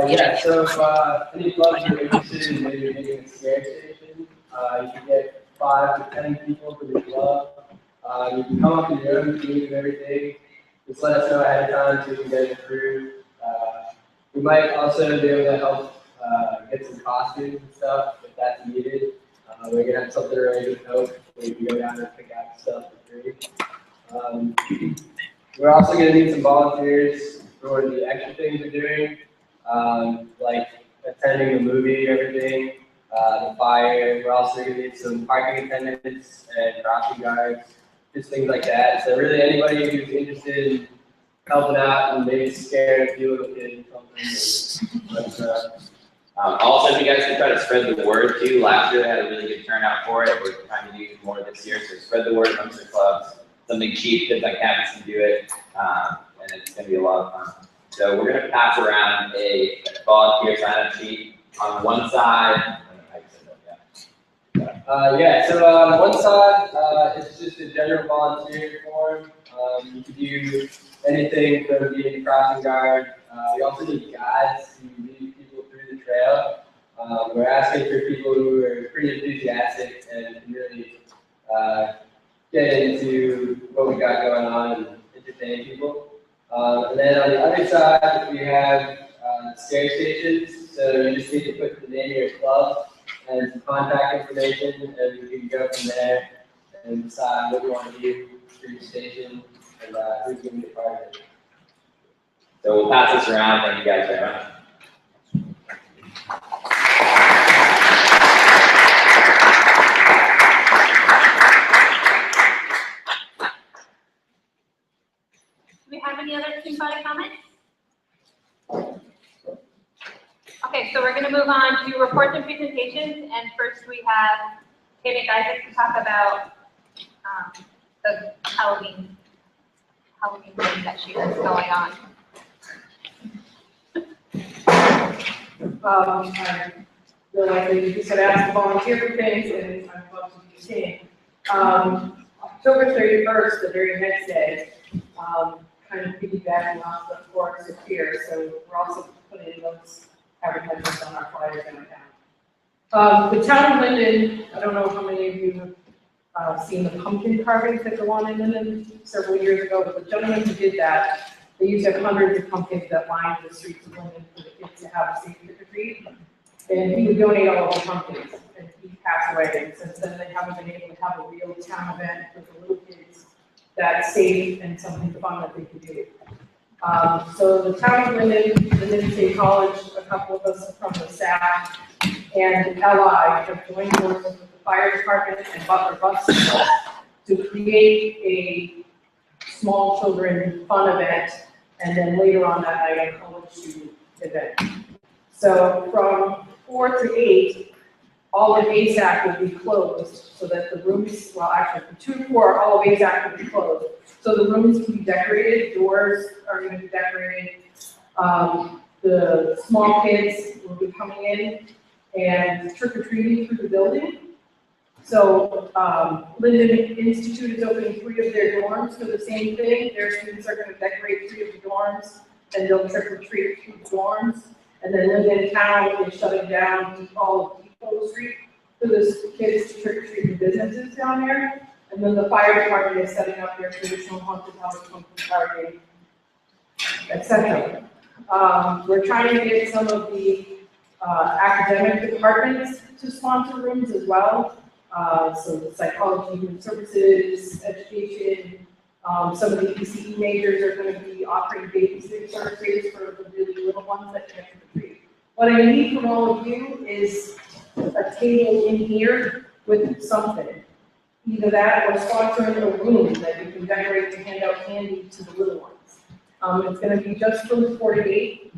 Yeah, so if any clubs are interested in maybe making a scare station, you can get 5 to 10 people for the club. You can come up with your own team and everything. Just let us know ahead of time so we can get it approved. We might also be able to help get some costumes and stuff if that's needed. We're going to have something ready to go. We can go down and pick out stuff for free. We're also going to need some volunteers for the extra things we're doing, like attending the movie, everything, the fire. We're also going to need some parking attendants and crossing guards, just things like that. So really anybody who's interested in helping out and maybe scaring a few little kids or something. Also, if you guys can try to spread the word too. Last year they had a really good turnout for it. We're trying to do more this year, so spread the word amongst the clubs. Something cheap, kids like campus can do it, and it's going to be a lot of fun. So we're going to pass around a volunteer sign-up sheet on one side. So on one side, it's just a general volunteer form. You can do anything from being a crossing guard. We also need guides to lead people through the trail. We're asking for people who are pretty enthusiastic and can really get into what we got going on and entertain people. And then on the other side, we have scare stations. So you just need to put the name of your club and some contact information, and we can go from there and decide what you want to do for your station and who's going to be a part of it. So we'll pass this around. Thank you guys very much. Do we have any other team body comments? Okay, so we're going to move on to reports and presentations, and first we have Kate McIsaac to talk about the Halloween thing that she has going on. I realize that you just had asked to volunteer for things, and I'm about to do the same. October 31st, the very next day, kind of piggybacking off the forest of fear, so we're also putting those advertisements on our flyers in our town. The town of Lyndon, I don't know how many of you have seen the pumpkin carvings that go on in Lyndon several years ago, but the gentleman who did that, they used to have hundreds of pumpkins that lined the streets of Lyndon for the kids to have a safe trick or treat. And he would donate all of the pumpkins, and he passed away. And since then, they haven't been able to have a real town event for the little kids that's safe and something fun that they could do. So the town of Lyndon, Lyndon State College, a couple of us from the staff, and LI have joined forces with the fire department and Butler Bus to create a small children fun event, and then later on that night, a college student event. So from 4 to 8, all of ASAC will be closed so that the rooms, well actually from 2 to 4, all of ASAC will be closed. So the rooms can be decorated, doors are going to be decorated. The small kids will be coming in and trick-or-treating through the building. So Lyndon Institute is opening 3 of their dorms for the same thing. Their students are going to decorate 3 of the dorms, and they'll trick-or-treat through the dorms. And then Lyndon Town is shutting down all of Depot Street for the kids to trick-or-treat the businesses down there. And then the fire department is setting up their traditional haunted house pumpkin carving, etc. We're trying to get some of the academic departments to sponsor rooms as well. So psychology, human services, education. Some of the ECE majors are going to be offering babysitting services for the really little ones that can't trick-or-treat. What I need from all of you is a table in here with something. Either that or sponsoring a room that you can decorate to hand out candy to the little ones. It's going to be just from 4 to 8.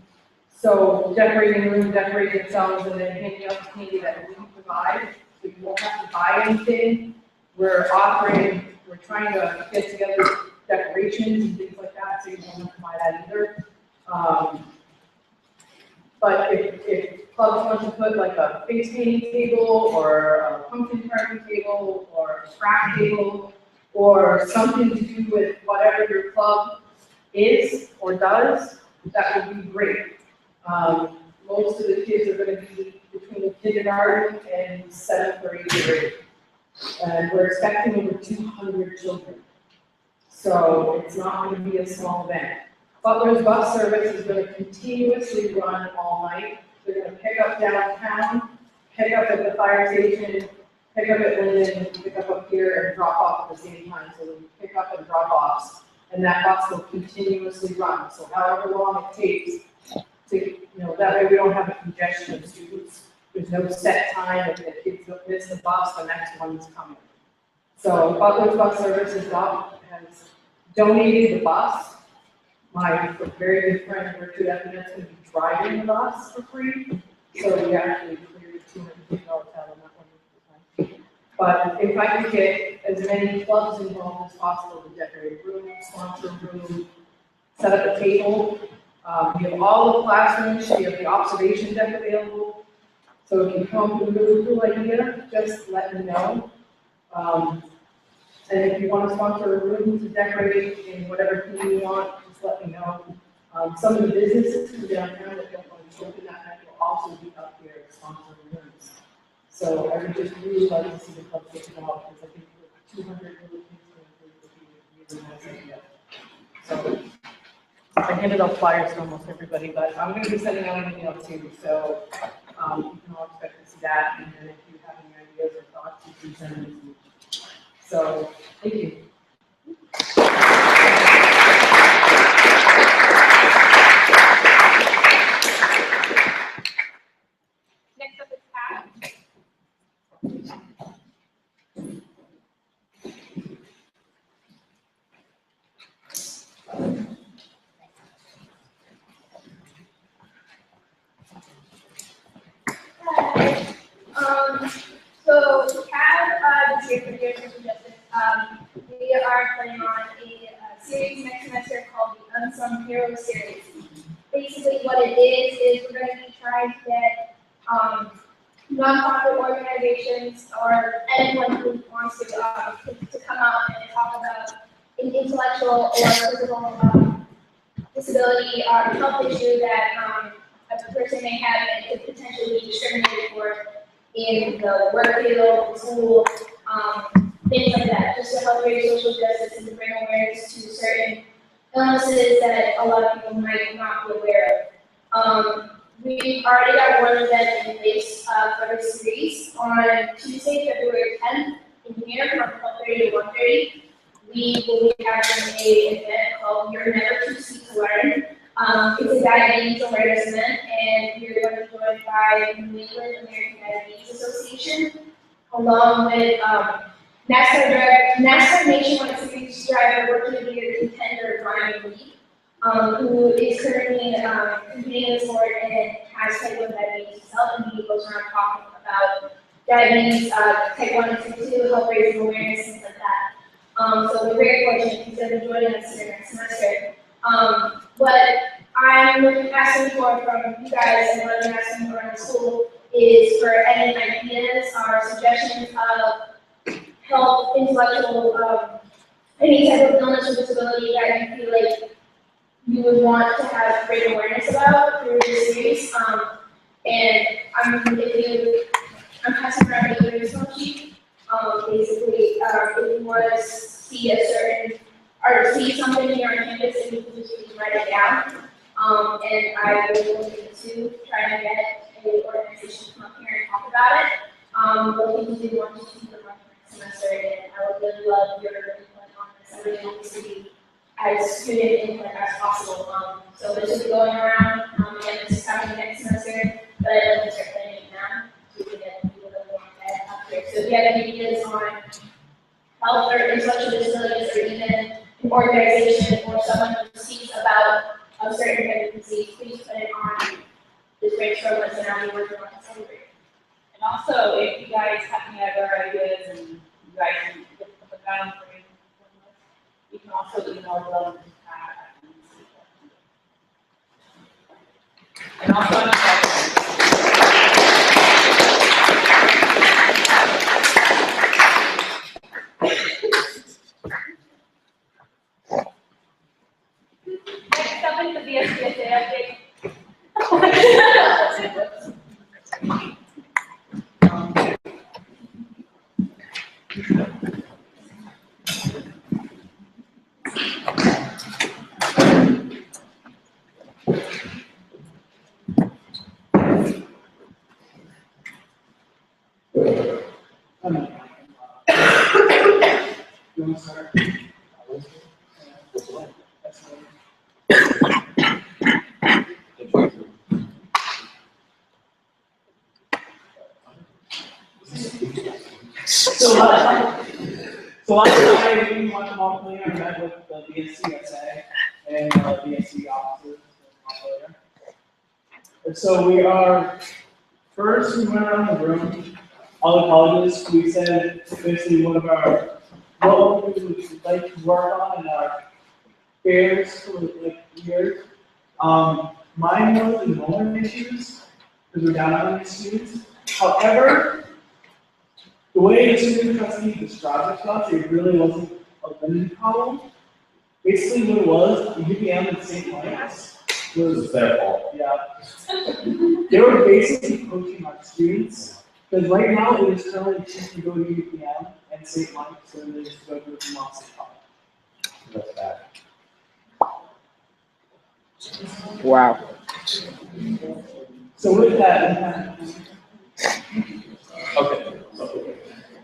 So decorating the room, decorating themselves, and then handing out the candy that we provide. So you won't have to buy anything. We're trying to get together decorations and things like that, so you won't have to buy that either. But if clubs want to put like a face painting table or a pumpkin carving table or a scrap table or something to do with whatever your club is or does, that would be great. Most of the kids are gonna be between kindergarten and 7th or 8th grade. And we're expecting over 200 children. So it's not gonna be a small event. Butler's bus service is gonna continuously run all night. They're gonna pick up downtown, pick up at the fire station, pick up at Lyndon, pick up here, and drop off at the same time. So we pick up and drop offs, and that bus will continuously run. So however long it takes to, that way we don't have a congestion of students. There's no set time. If the kids don't miss the bus, the next one's coming. So Butler's bus service has donated the bus. My very good friend, Richard Evanet's going to be driving the bus for free. So we actually cleared $250 out on that one. But if I could get as many clubs involved as possible to decorate a room, sponsor a room, set up a table. We have all the classrooms, we have the observation deck available. So if you come up with a really cool idea, just let me know. And if you want to sponsor a room to decorate in whatever theme you want, just let me know. Some of the businesses from downtown that don't want to open that night will also be up here sponsoring rooms. So I would just really like to see the club get involved because I think 200 little kids would be a really nice idea. So I handed out flyers to almost everybody, but I'm going to be sending out an email too. So you can all expect to see that. And then if you have any ideas or thoughts, you can send them to me. So thank you. Next up is Pat. So CAD this year for the Year of Social Justice, we are planning on a series next semester called the Unsung Heroes Series. Basically what it is we're going to be trying to get nonprofit organizations or anyone who wants to come out and talk about an intellectual or physical disability health issue that a person may have and could potentially be discriminated for in the work field, school, things like that, just to help raise social justice and to bring awareness to certain illnesses that a lot of people might not be aware of. We've already got one event in place for this series on Tuesday, February 10th in here from 12:30 to 1:30. We will be having an event called You're Never Too Sweet to Learn. It's a diabetes awareness event, and we're going to be joined by the New England American Diabetes Association, along with NASCAR Nationwide Series driver, Rookie of the Year contender Ryan Lee, who is currently competing in the sport and has type 1 diabetes himself, and he goes around talking about diabetes, type 1 and type 2, help raise awareness, things like that. So we're very fortunate he's going to be joining us here next semester. What I'm asking for from you guys and what I'm asking for in the school is for any ideas or suggestions of health, intellectual, any type of illness or disability that you feel like you would want to have great awareness about through this series. And I'm passing around a resource sheet. Basically, if you want to see a certain or see something here on campus, and you can just write it down. And I will look into trying to get an organization to come up here and talk about it. Looking to do 1 to 2 per month next semester, and I would really love your input on this. I really want this to be as student input as possible. So this will be going around, and this is happening next semester, but I'd like to start planning it now so we can get people that want to up here. So if you have any ideas on health or intellectual disabilities, or even an organization or someone who speaks about a certain type of disease, please put it on this brainstorm list, and I'll be working on it celebrate. And also, if you guys have any other ideas and you guys can put them down for me, you can also email them to Pat. And also, Next up is the BSBSA last night, we went to Montpelier and met with the BSCSA and BSC officers in Montpelier. And so first we went around the room, all the colleges, we said basically what we would like to work on in our fairs for like years. Mine was enrollment issues, because we're down on these students. However, the way the student trustee described it to us, it really wasn't a Lyndon problem. Basically what it was, UVM and St. Mike's was their fault. Yeah. They were basically coaching our students, because right now it is currently cheap to go to UVM and St. Mike's than it is to go to Vermont State College. That's bad. Wow. So with that, Okay.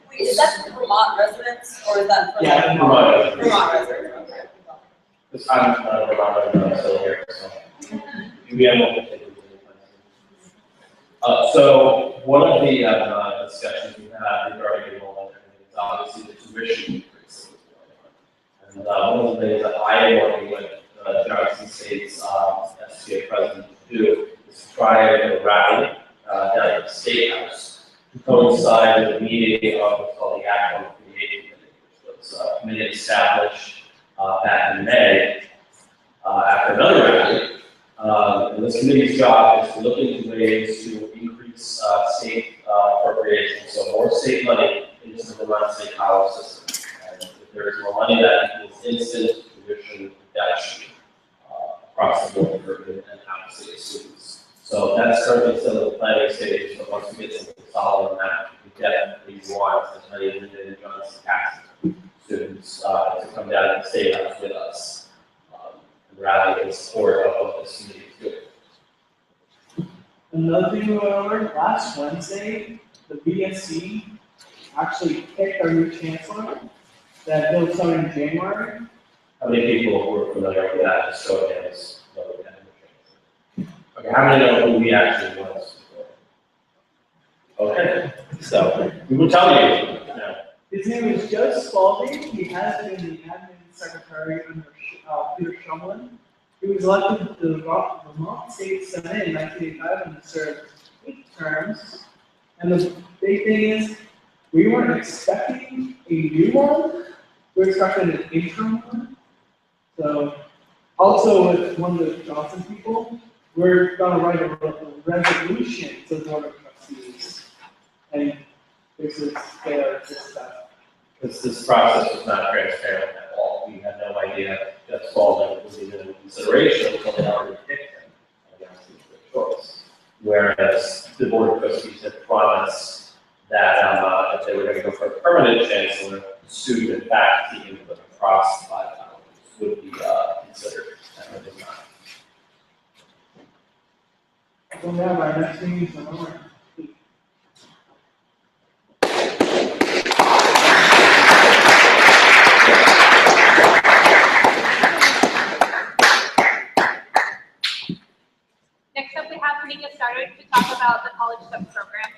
Wait, is that for Vermont residents or is that for? Yeah, Vermont. Vermont residents, okay. This time, Vermont, still here, so. UVM will continue. So one of the discussions we had regarding enrollment is obviously the tuition increase. And one of the things that I am working with Johnson State's SCA president to do is to try and rally down at the State House to coincide with the meeting of what's called the Act 138 Committee, which was a committee established back in May after another rally. And this committee's job is to look into ways to increase state appropriations, so more state money into the Vermont State College system. And if there is more money, that equals instant tuition reduction across the board for in and out of state students. So that's currently still in the planning stage, but once we get something solid on that, we definitely want as many Lyndon and Johnson tax students to come down to the State House with us. Rally in support of what this committee is doing. another thing we went over, last Wednesday, the BSC actually picked our new chancellor, that he'll start in January. How many people who are familiar with that, just show of hands, know what that is? Okay, how many know who he actually was? Okay, so we will tell you. His name is Joe Spalding. He has been the admin secretary under Peter Shumlin. He was elected to the Vermont State Senate in 1985 and served 8 terms. And the big thing is, we weren't expecting a new one. We were expecting an interim one. So, also with one of the Johnson people, we're going to write a resolution to the Board of Trustees. And this is their stuff. This process was not transparent at all. We had no idea that Spalding was even in consideration until they already picked him against his choice. Whereas the Board of Trustees had promised that if they were going to go for a permanent chancellor, student and faculty input across 5 colleges would be considered, and it was not. So now our next meeting is November. Next up, we have Rika started to talk about the college sub program.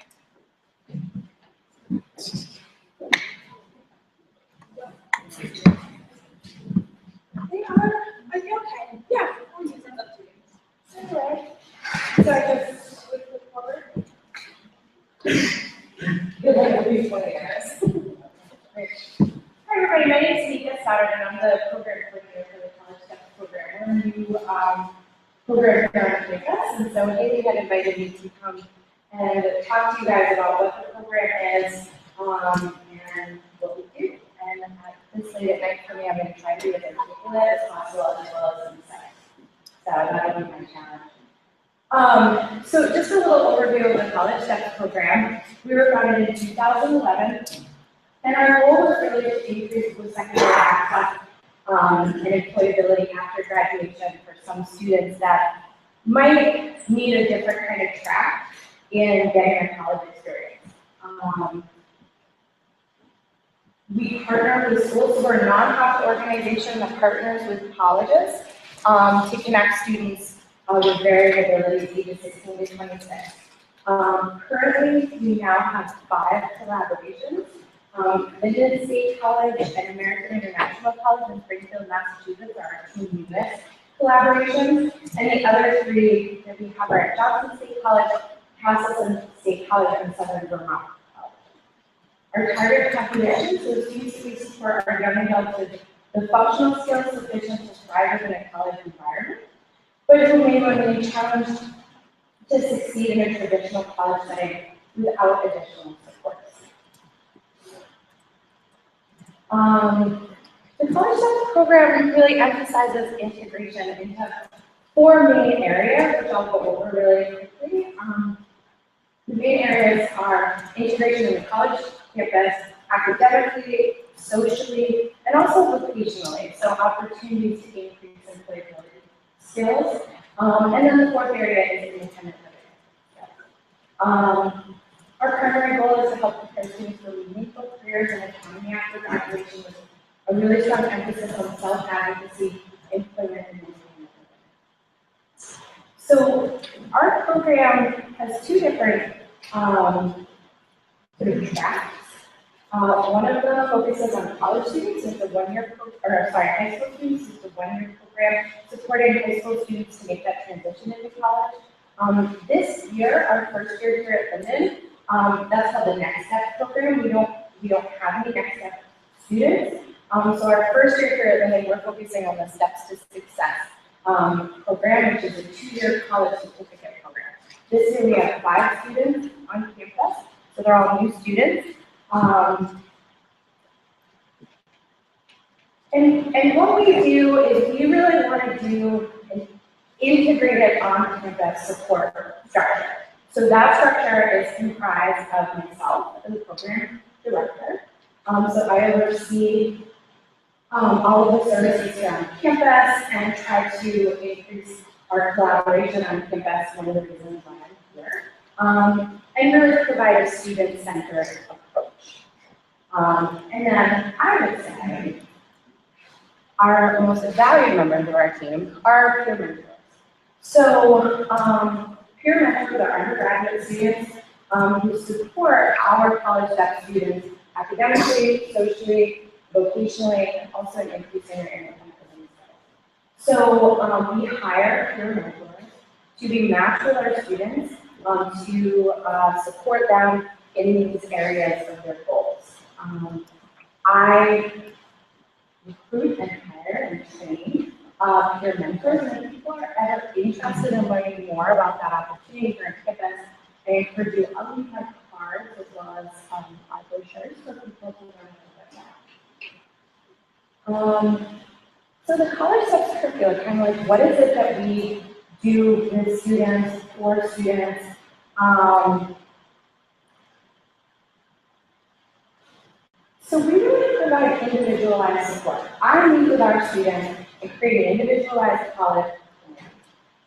They are, okay, yeah, I'll use it up to you. Anyway, so I just switch the color. Good luck with these 20 guys. Hi everybody, my name is Rika Stoddard and I'm the program coordinator for the college step program. We're a new program here on campus, and so Haley had invited me to come and talk to you guys about what the program is and what we do. And at this late at night for me, I'm going to try to be as articulate as possible as well as concise. So that'll be my challenge. So just a little overview of the college step program. We were founded in 2011, and our goal was really to increase post-secondary access and employability after graduation for some students that might need a different kind of track in getting a college experience. We partner with schools. We're a nonprofit organization that partners with colleges to connect students with varying abilities, ages 16 to 26. Currently, we now have 5 collaborations Lyndon State College and American International College in Springfield, Massachusetts are our two newest collaborations. And the other three that we have are at Johnson State College, Castleton State College, and Southern Vermont College. Our target population, so the students we support are young adults with the functional skills sufficient to thrive within a college environment, but who may remain challenged to succeed in a traditional college setting without additional supports. The College Steps program really emphasizes integration into four main areas, which I'll go over really quickly. The main areas are integration in the college campus, academically, socially, and also vocationally, so opportunities to increase employability skills. And then the fourth area is independent living. Our primary goal is to help prepare students for meaningful careers in economy after graduation with a really strong emphasis on self-advocacy, employment, and employment. So our program has two different sort of tracks. One of them focuses on college students, it's a high school students, it's a one-year program supporting high school students to make that transition into college. This year, our first year here at Lyndon, that's called the Next Step program. We don't have any Next Step students. So our first year here at Lyndon, we're focusing on the Steps to Success program, which is a 2-year college certificate program. This year we have 5 students on campus, so they're all new students. And what we do is we really want to do an integrated on-campus support structure. So that structure is comprised of myself as the program director. So I oversee all of the services here on campus and try to increase our collaboration on campus, one of the reasons why I'm here. And really provide a student-centered approach. And then I would say our most valued members of our team are peer mentors. So peer mentors are undergraduate students who support our college step students academically, socially, vocationally, and also in increasing their independent living skills. So we hire peer mentors to be matched with our students to support them in these areas of their goals. I recruit and hire and train peer mentors, and if people are ever interested in learning more about that opportunity for our campus, I encourage you to leave my cards as well as our brochures for people to learn about that. So the college steps curriculum, kind of like what is it that we do with students, for students. So we really provide individualized support. I meet with our students and create an individualized college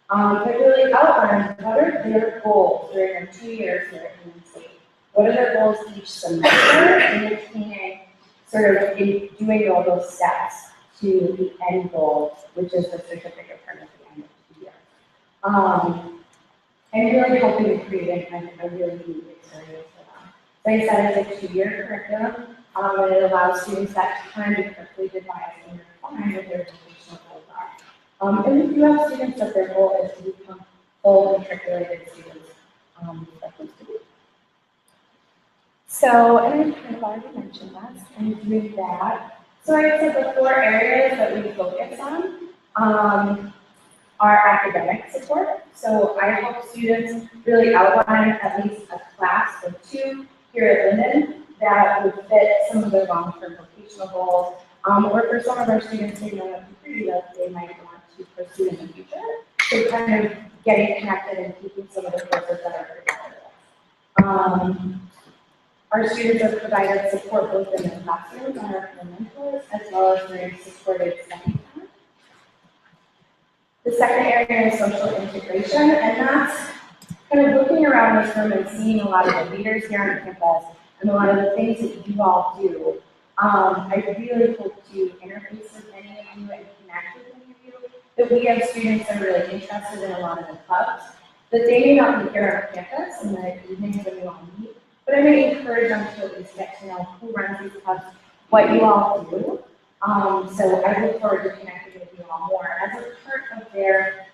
plan that really outlines what are their goals during their 2 years here at Lyndon State. What are their goals each semester in attaining, sort of in doing all those steps to the end goal, which is the certificate term at the end of the year. And really helping to create a really unique experience for them. Like I said, it's a 2-year curriculum. And it allows students that time to quickly devise and refine what their vocational goals are. And we do have students that their goal is to become full matriculated students like these to be. So, and I kind of already mentioned that, and with that, so I said the 4 areas that we focus on are academic support. So I help students really outline at least a class or 2 here at Lyndon that would fit some of their long-term vocational goals, or for some of our students who know that they might want to pursue in the future. So kind of getting connected and keeping some of the courses that are provided. Our students are provided support both in the classroom and our peer mentors, as well as during supported study time. The second area is social integration, and that's kind of looking around this room and seeing a lot of the leaders here on campus and a lot of the things that you all do. I really hope to interface with many of you and connect with many of you, that we have students that are really interested in a lot of the clubs, that they may not be here on campus in the evenings when we all meet, but I really encourage them to at least get to know who runs these clubs, what you all do. So I look forward to connecting with you all more as a part of their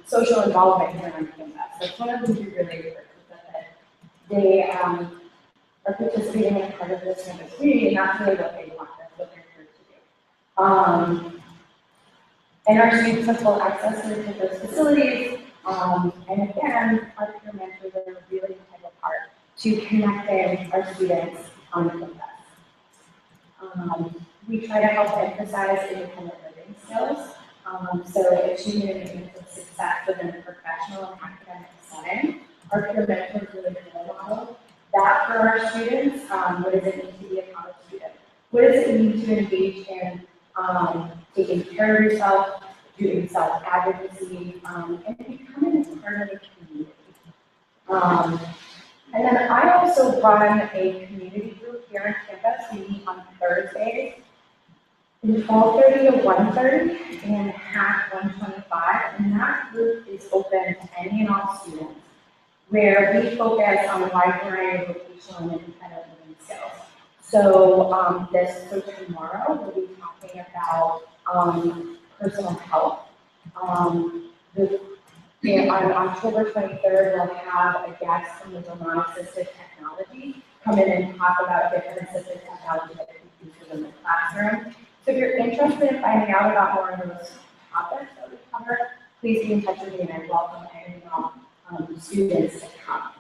social involvement here on campus. That's one of the things we really encourage, that they are participating in part of this campus community, and that's really what they want. That's what they're here to do. And our students have full access to the campus facilities. And again, our peer mentors are a really integral part to connecting our students on campus. We try to help emphasize independent living skills. So achieving an image of success within a professional and academic setting. Our peer mentors really role model that for our students. What does it mean to be a college student? What does it mean to engage in taking care of yourself, doing self-advocacy, and becoming a part of the community. And then I also run a community group here on campus. We meet on Thursdays from 12:30 to 1:30 in HAC 125, and that group is open to any and all students, where we focus on a wide variety of vocational and independent living skills. So tomorrow we'll be talking about personal health. On October 23rd, we'll have a guest from the Vermont Assistive Technology come in and talk about different assistive technology that we use within the classroom. So if you're interested in finding out about more of those topics that we cover, please be in touch with me, and I welcome any and all students to come.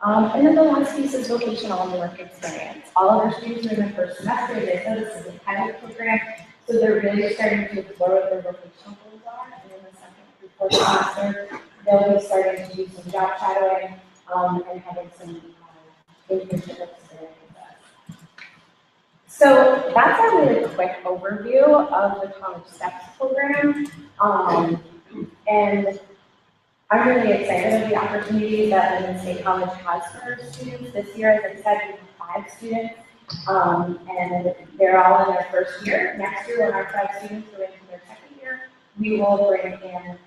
And then the last piece is vocational and work experience. All of our students are in the first semester. They know this is a pilot program, so they're really starting to explore what their vocational goals are. And in the second through fourth semester, they'll be starting to do some job shadowing and having some internship experience. So that's a really quick overview of the College Steps program. And I'm really excited about the opportunity that Lyndon State College has for our students. This year, as I said, we have 5 students, and they're all in their first year. Next year, when our 5 students go into their second year, we will bring in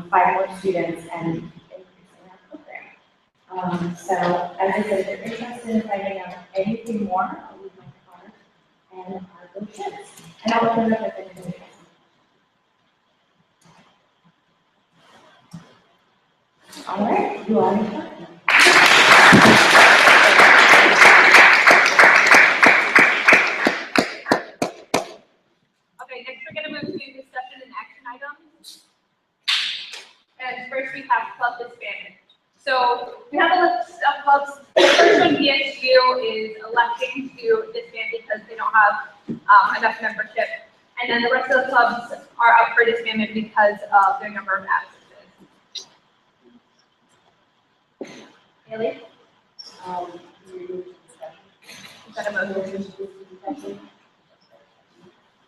5 more students and increasing our program. So, as I said, if you're interested in finding out anything more, I'll leave my card and our brochures. And I'll open it up if anybody has. All right, you all. Okay, next we're gonna move to discussion and action items. And first we have club disbandment. So we have a list of clubs. The first one, BSU, is electing to disband because they don't have enough membership. And then the rest of the clubs are up for disbandment because of their number of absences. Haley? Is that a motion?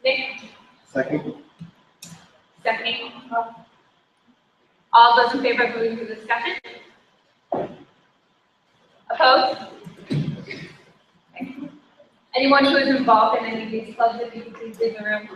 Nick? Second. Stephanie? All those in favor of moving to discussion? Opposed? Okay. Anyone who is involved in any of these clubs, if you could please leave the room.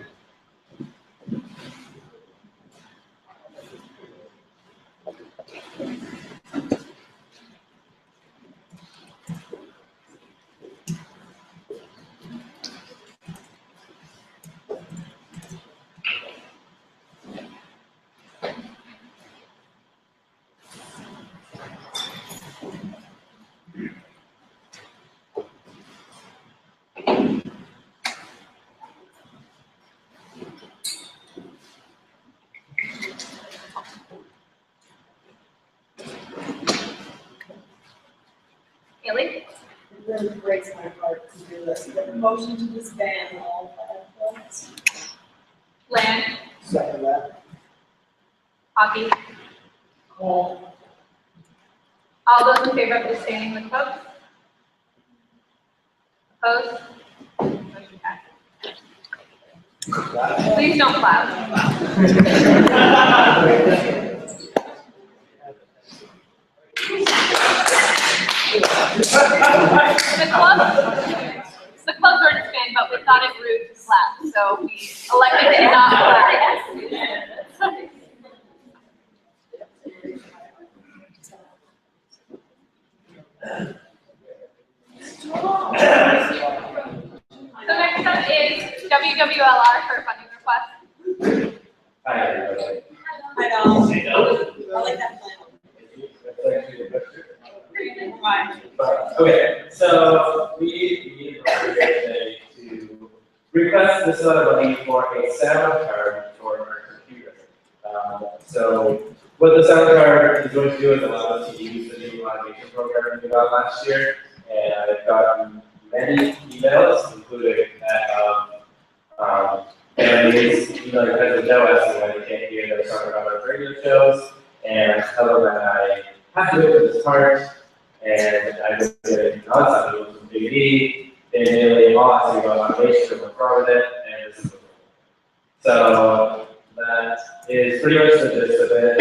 Haley? It really breaks my heart to do this. The motion to disband all 5 clubs. Land? Second that. Hockey? All those in favor of disbanding the clubs? Opposed? Motion passes. Please don't clap. The clubs were disbanded, but we thought it rude to clap, so we elected to not clap. DWLR for funding request. Hi, everybody. I know. I like that plan. Okay, so we today to request this amount of money for a sound card for our computer. So what the sound card is going to do is allow us to use the new automation program we got last year, and I've gotten many emails, including families emailing because no asking why they can't hear their song about our radio shows, and I tell them that I have to do it for this part, and I've been getting nonstop emails from DVD, they mainly all asking about automation and what's wrong with it, and this is so that is pretty much the gist of it.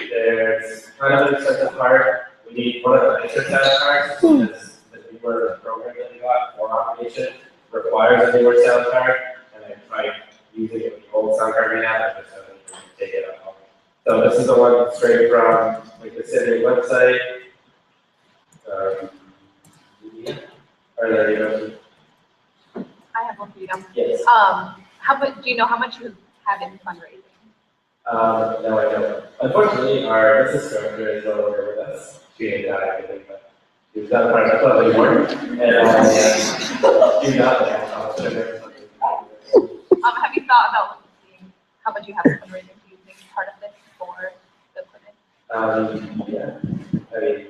There's kind of an expensive part. We need one of the nicer sound cards because the newer program that we got for automation requires a newer sound card, and I tried using it with the old sound card we have, I just haven't taken it off. So this is the one straight from like the city website. Are there any questions? I have one for you. Yes. How much, do you know how much you have in fundraising? No, I don't. Unfortunately, our business director is no longer with us. She had died, I think, but she was not part of the club anymore. And I do not know how much of it. Have you thought about seeing how much you have in fundraising? Do you think part of this for the equipment? Yeah. I mean,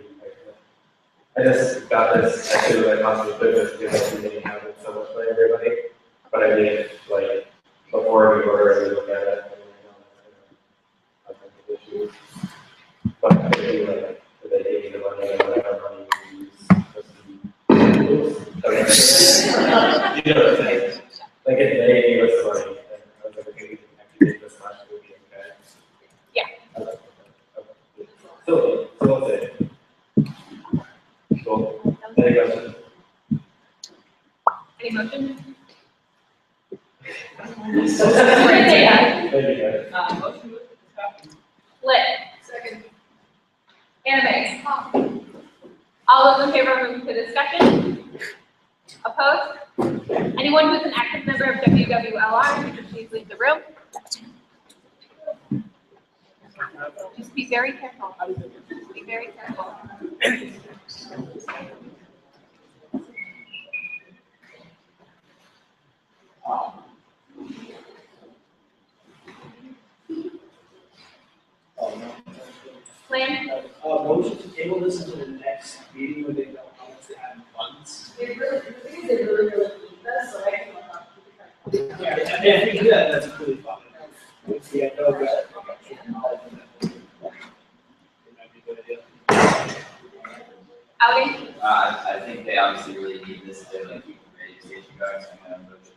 I just got this, I should have possibly put this because we didn't have it so much for everybody. But I mean, like, before we order, we look at it. I think issues. But I feel like, if they gave me the money, and whatever money we use, you know what I'm saying? Like, if they gave us the money, then I was like, okay, we can actually take this much, it would be okay. Yeah. Okay. So we'll say. Cool. Any questions? Any motion? Thank you, guys. Motion to discuss. Lit. Second. Anime. All those in favor of moving to discussion? Opposed? Anyone who is an active member of WWLR, could you please leave the room? Just be very careful. Just be very careful. Plan? Motion to table this until the next meeting when they know how much they have in funds. They really, the thing is, they really need this, so I can look up. Yeah, if we do that, that's really fun. If we have no good. It might be a good idea. Outing? I think they obviously really need this to like keep the radio station going, so I'm gonna motion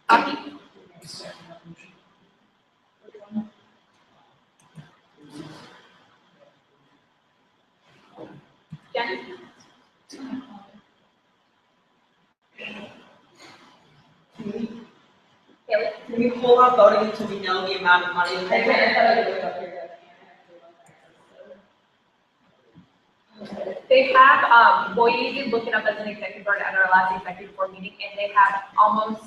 Aki? Jen? Haley? Can we hold on voting until we know the amount of money? I thought I looked up here. They have, well, you did look it up as an executive board at our last executive board meeting, and they have almost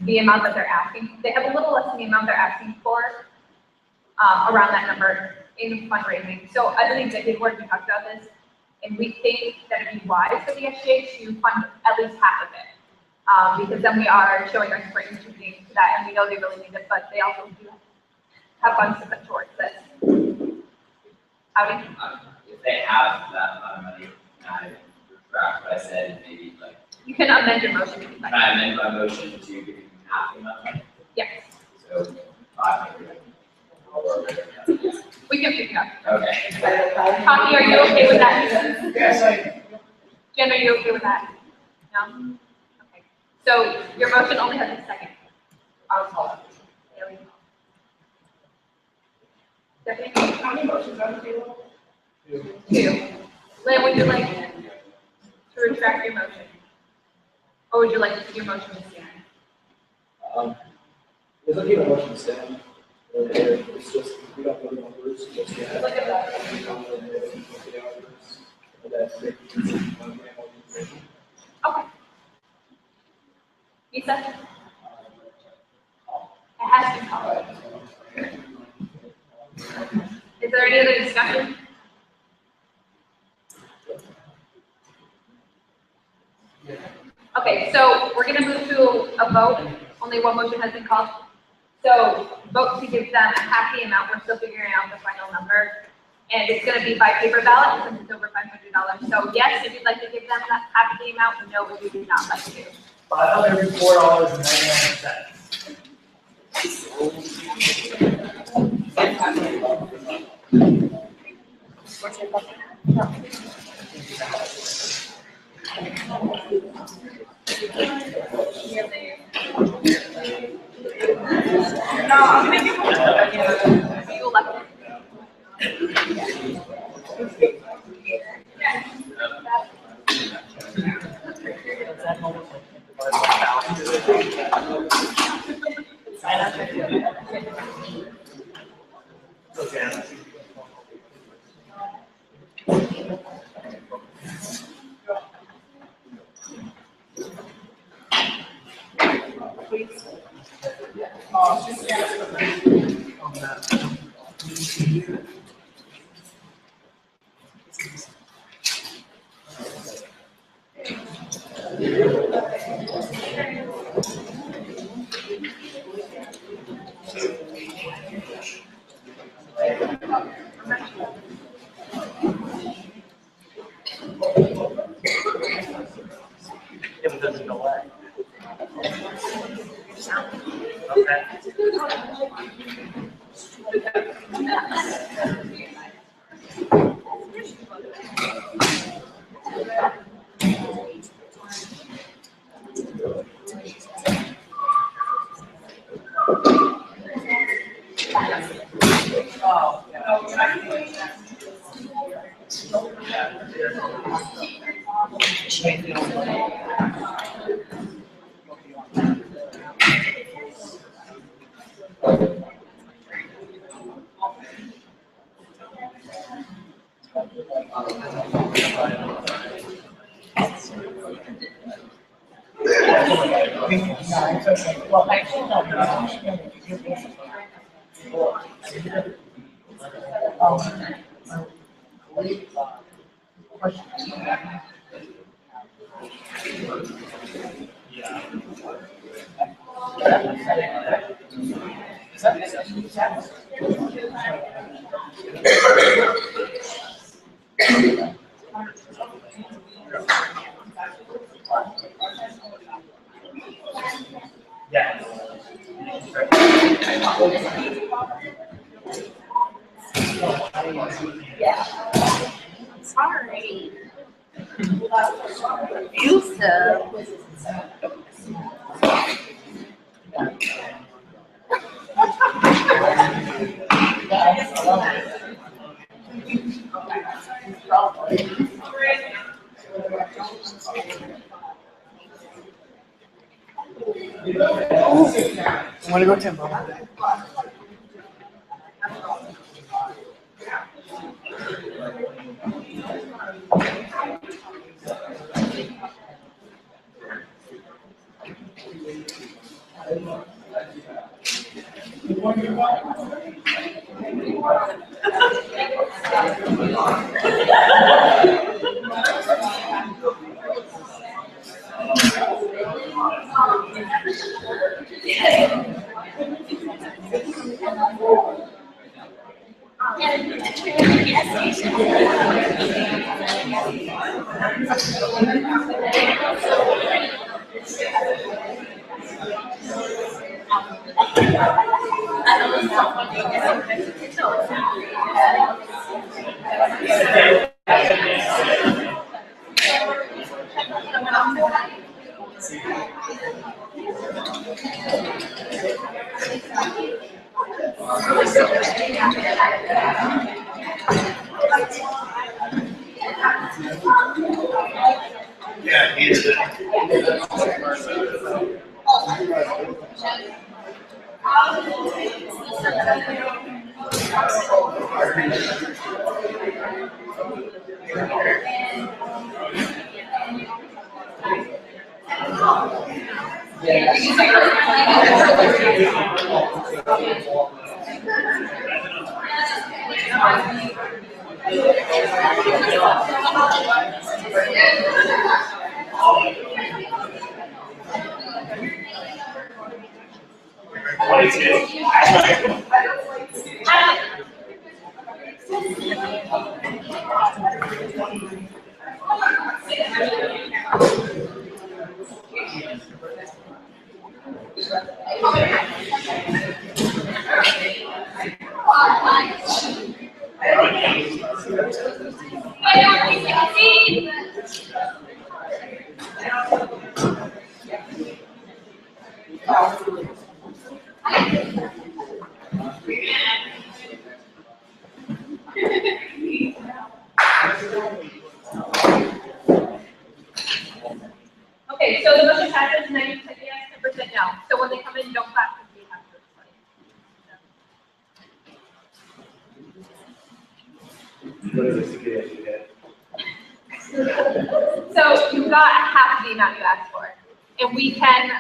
the amount that they're asking. They have a little less than the amount they're asking for, around that number in fundraising. So as an executive board, we talked about this, and we think that it'd be wise for the SGA to fund at least half of it. Because then we are showing our support and contributing to that, and we know they really need it, but they also do have funds to put towards this. Howdy? if they have that amount of money, I retract what I said, and maybe like, You can amend your motion if you'd can like. I amend my motion to give them half the amount of money? Yes, So, 500. Or, we can pick it up. okay. Coffee, are you okay with that? Yes, I. Jen, are you okay with that? No? Okay. So your motion only has a second. I'll call it. There we go. Stephanie? How many motions on the table? 2. Lynn, would you like to retract your motion? Or would you like your motion to stand? It's okay to motion to stand. It's just, we don't know the numbers, just yeah. Look at that. And that's it. Okay. Lisa? It has been called. Is there any other discussion? Okay, so we're gonna move to a vote. Only one motion has been called. So vote to give them half the amount. We're still figuring out the final number. And it's gonna be by paper ballot since it's over $500. So yes, if you'd like to give them that half the amount, no, if you do not like to. $504.99. What's your question? You elected. If it doesn't go away. Okay. Yeah. Sorry. Used to. I want to go tempo. Yeah, he is. Okay, so the motion passes 90% yes, 10% no. So when they come in, don't clap because we have to explain. So you got half the amount you asked for. And we can,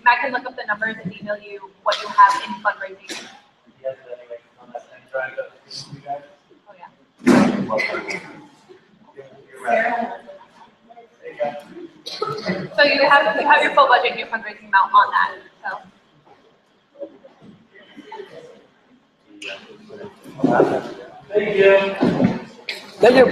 Matt can look up the numbers and email you what you have in fundraising. Oh, yeah. So you have your full budget and your fundraising amount on that, so. Thank you. Thank you.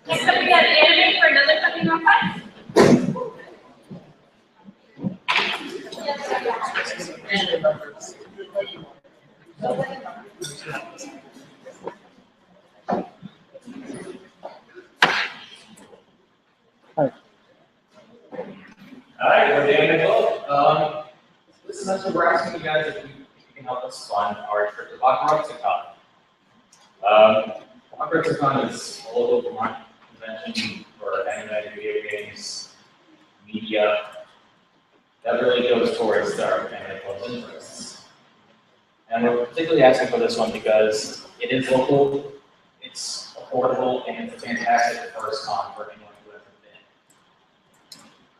Next up, we have Anime for another funding request. Alright, we're doing it well. This semester we're asking you guys if you can help us fund our trip to Baccarat-Con. Baccarat-Con is a local Vermont convention for anime, video games, media, that really goes towards our anime club's interests. And we're particularly asking for this one because it is local, it's affordable, and it's a fantastic first con for anyone who hasn't been.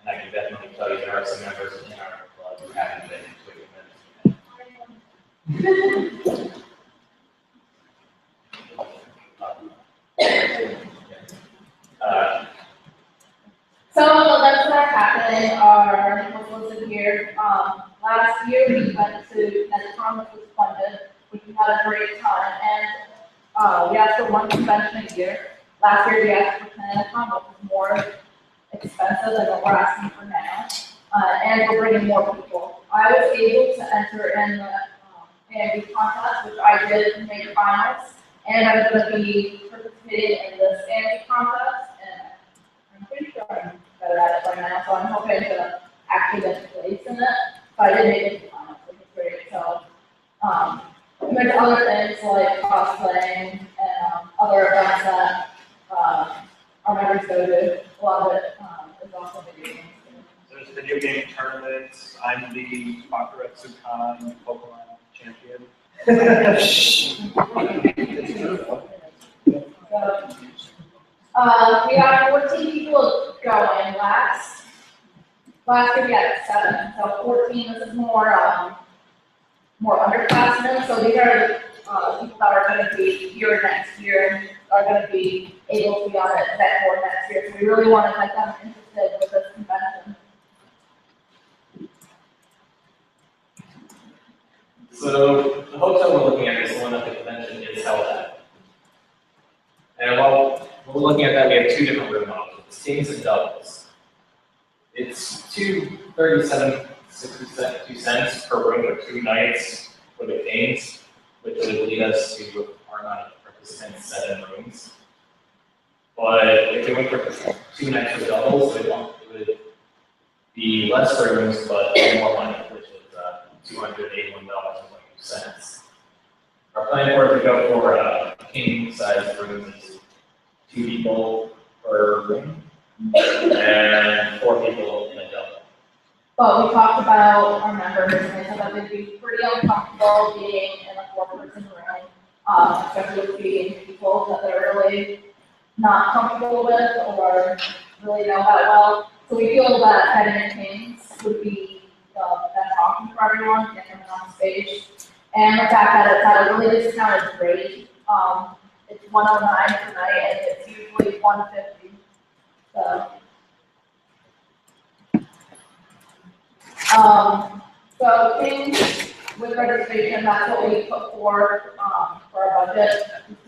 And I can definitely tell you there are some members in our club who haven't been to it. Some of the events that are happening are what's listed here. Last year we went to NetCon, which was funded, which we had a great time, and we asked for one convention a year. Last year we asked for NetCon, which was more expensive than what we're asking for now, and we're bringing more people. I was able to enter in the AMB contest, which I did make finals, and I'm going to be participating in this AMB contest, and I'm pretty sure I'm better at it by now, so I'm hoping to actually get place in it. But I did make it to finals, which is great. So, and there's other things like cosplaying and other events that our members go to. A lot of it is also video games. There's video game tournaments. I'm the Baccarat-Con Pokemon champion. We have 14 people going. Last year we had 7, so 14. This is more underclassmen. So these are people that are going to be here next year and are going to be able to be on that board next year. So we really want to get them interested with this convention. So the hotel we're looking at is the one that the convention is held at. And while we're looking at that, we have 2 different room options, sings and doubles. It's $237.62 per room for 2 nights for the games, which would lead us to our amount of participants 7 rooms. But if we went for 2 nights for doubles, it would be less rooms, but more money, which is $281.22. Our plan for it to go for king size rooms is 2 people per room and 4 people in a double. But we talked about our members and they said that they'd be pretty uncomfortable being in a 4-person room. especially with feeding people that they're really not comfortable with or really know that well. So we feel that heading and canes would be the best option for everyone, get them on stage. And the fact that it's at a really discounted rate, it's $109 tonight and it's usually $150. So things with registration, that's what we put forward, for our budget,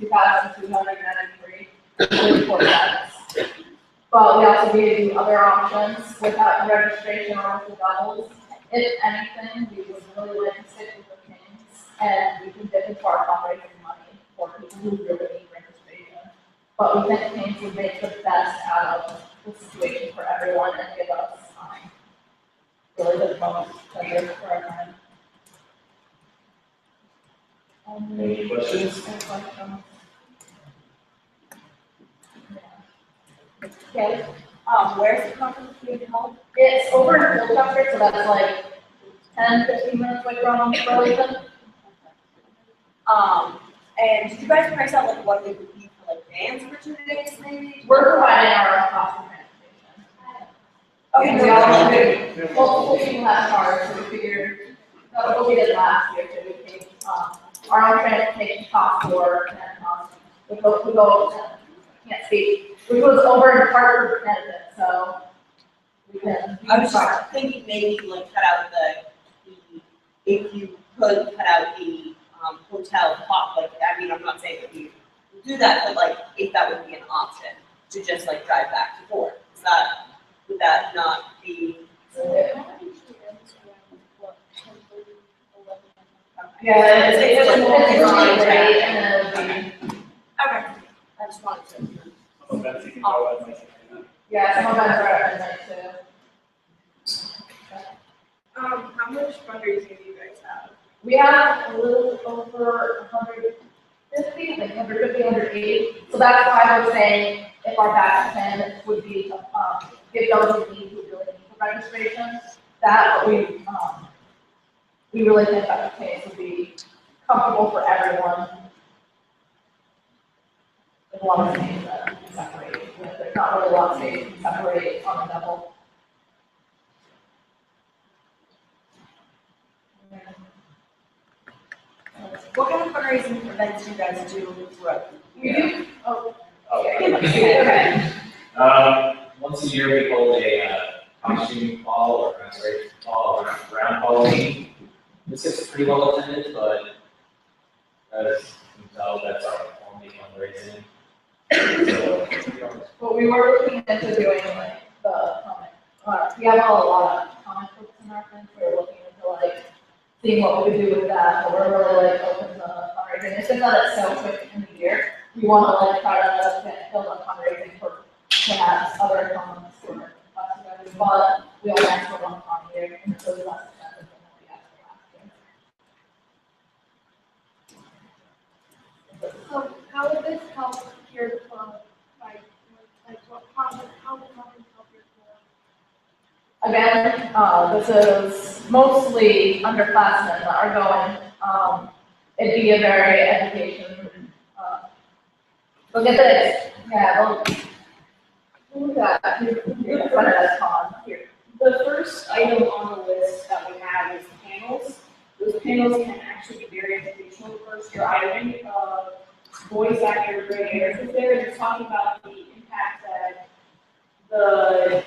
$2,293, 44 cents. But we also gave you other options without registration or with the doubles. If anything, we would really like to stick with the canes and we can dip into our fundraising money for people who really need registration. But we think canes would make the best out of the situation for everyone and give us, really good bonus pleasure for our time. Any questions? Okay, Where's the conference being held? it's over in Colchester, so that's like 10-15 minutes away from Burlington. And did you guys price out like what it would be for like vans for 2 days maybe? We're providing our own cost of transportation. Okay, We so all do, multiple people have cars, so we figured, that's what we did last year, so we paid, our own transportation cost for, and, we go, can't speak, which was over in Hartford, Connecticut, so we can. I was just thinking maybe like cut out if you could cut out the hotel cost, like, I mean, I'm not saying that we would do that, but like, if that would be an option to just like drive back to Fort, would that not be? Yeah, it's like really great, and then Okay, I just wanted to. Some events you can go at night. yeah, some of us are at night too. How much fundraising do you guys have? We have a little over 150, I think 150, 180. So that's why I was saying if our batch plan would be give those who need who really need for registration, that we really think that the case would be comfortable for everyone. There's a lot of things that separate. There's not really a lot of space to separate on a double. What kind of fundraising events do you guys do throughout? We do. Oh, Okay. Once a year we hold a costume ball or conservation ball around Halloween. This is pretty well attended, but as you can tell, that's our only fundraising. So, but we were looking into doing like the comic. We have a lot of comic books in our friends. We were looking into like seeing what we could do with that. But we're really like open to fundraising. It's just that it's so quick in the year. We want to like try to build up fundraising for perhaps other comics for us, but we only ask for one con year, and it's really less expensive than what we asked for last year. So how would this help your club? Like what, how would this help your club? Again, this is mostly underclassmen that are going. It'd be a very education. Look at this. Yeah, look at that. You're front of us, Con. Here. The first item on the list that we have is panels. Those panels can actually be very educational. The first year item, Boys After Gray Hairs is there, and it's talking about the impact that the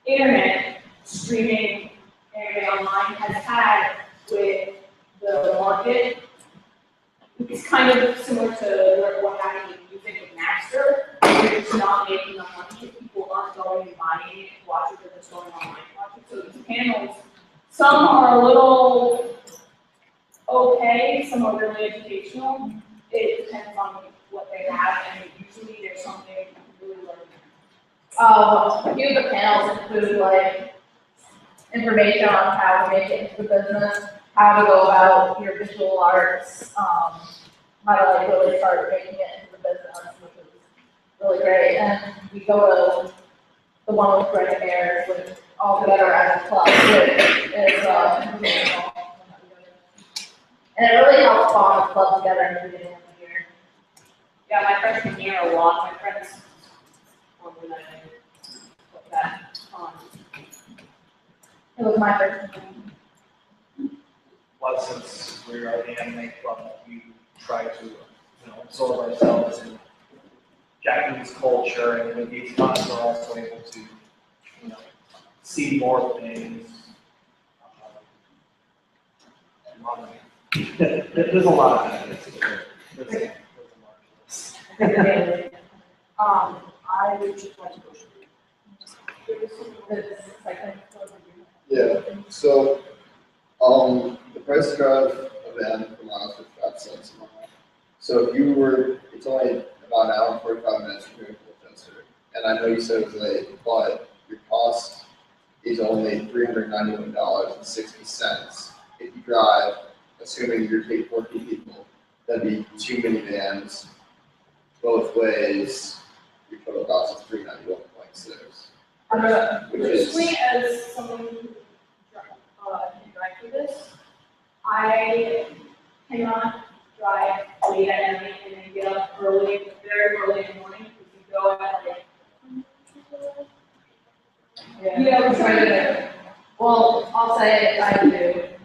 internet streaming area online has had with the market. It's kind of similar to what happened with music with Napster. You're just not making the money. People aren't going and buying it, watching it, they're just going online and watching. So these panels, some are a little okay, some are really educational. It depends on what they have, and usually there's something you really learn. A few of the panels include like information on how to make it into the business, how to go about your visual arts, how to like really start making it into the business, which is really great. And we go to the one with Gray Hairs, which all together as a club, which is informational. And it really helps bond the club together in the beginning of the year. Yeah, my freshman year, a lot of my friends, when I put that on. It was my first time. Well, since we're the anime club, we try to, absorb ourselves in Japanese culture, and with these classes, we're also able to, see more things. There's a lot of benefits to it. There's a marvelous. I would just like to go. Yeah, so, the price drive event from last week got set tomorrow. So if you were, it's only about an hour and 45 minutes from here to Colchester. And I know you said it was late, but your cost is only $391.60. If you drive, assuming you're taking 14 people, that'd be 2 minivans, both ways, your total cost is $391.6. Which is, Personally, as someone who can drive through this, I cannot drive late at night and then get up early, very early in the morning, because you go at like. Yeah, we're trying to, well, I'll say I do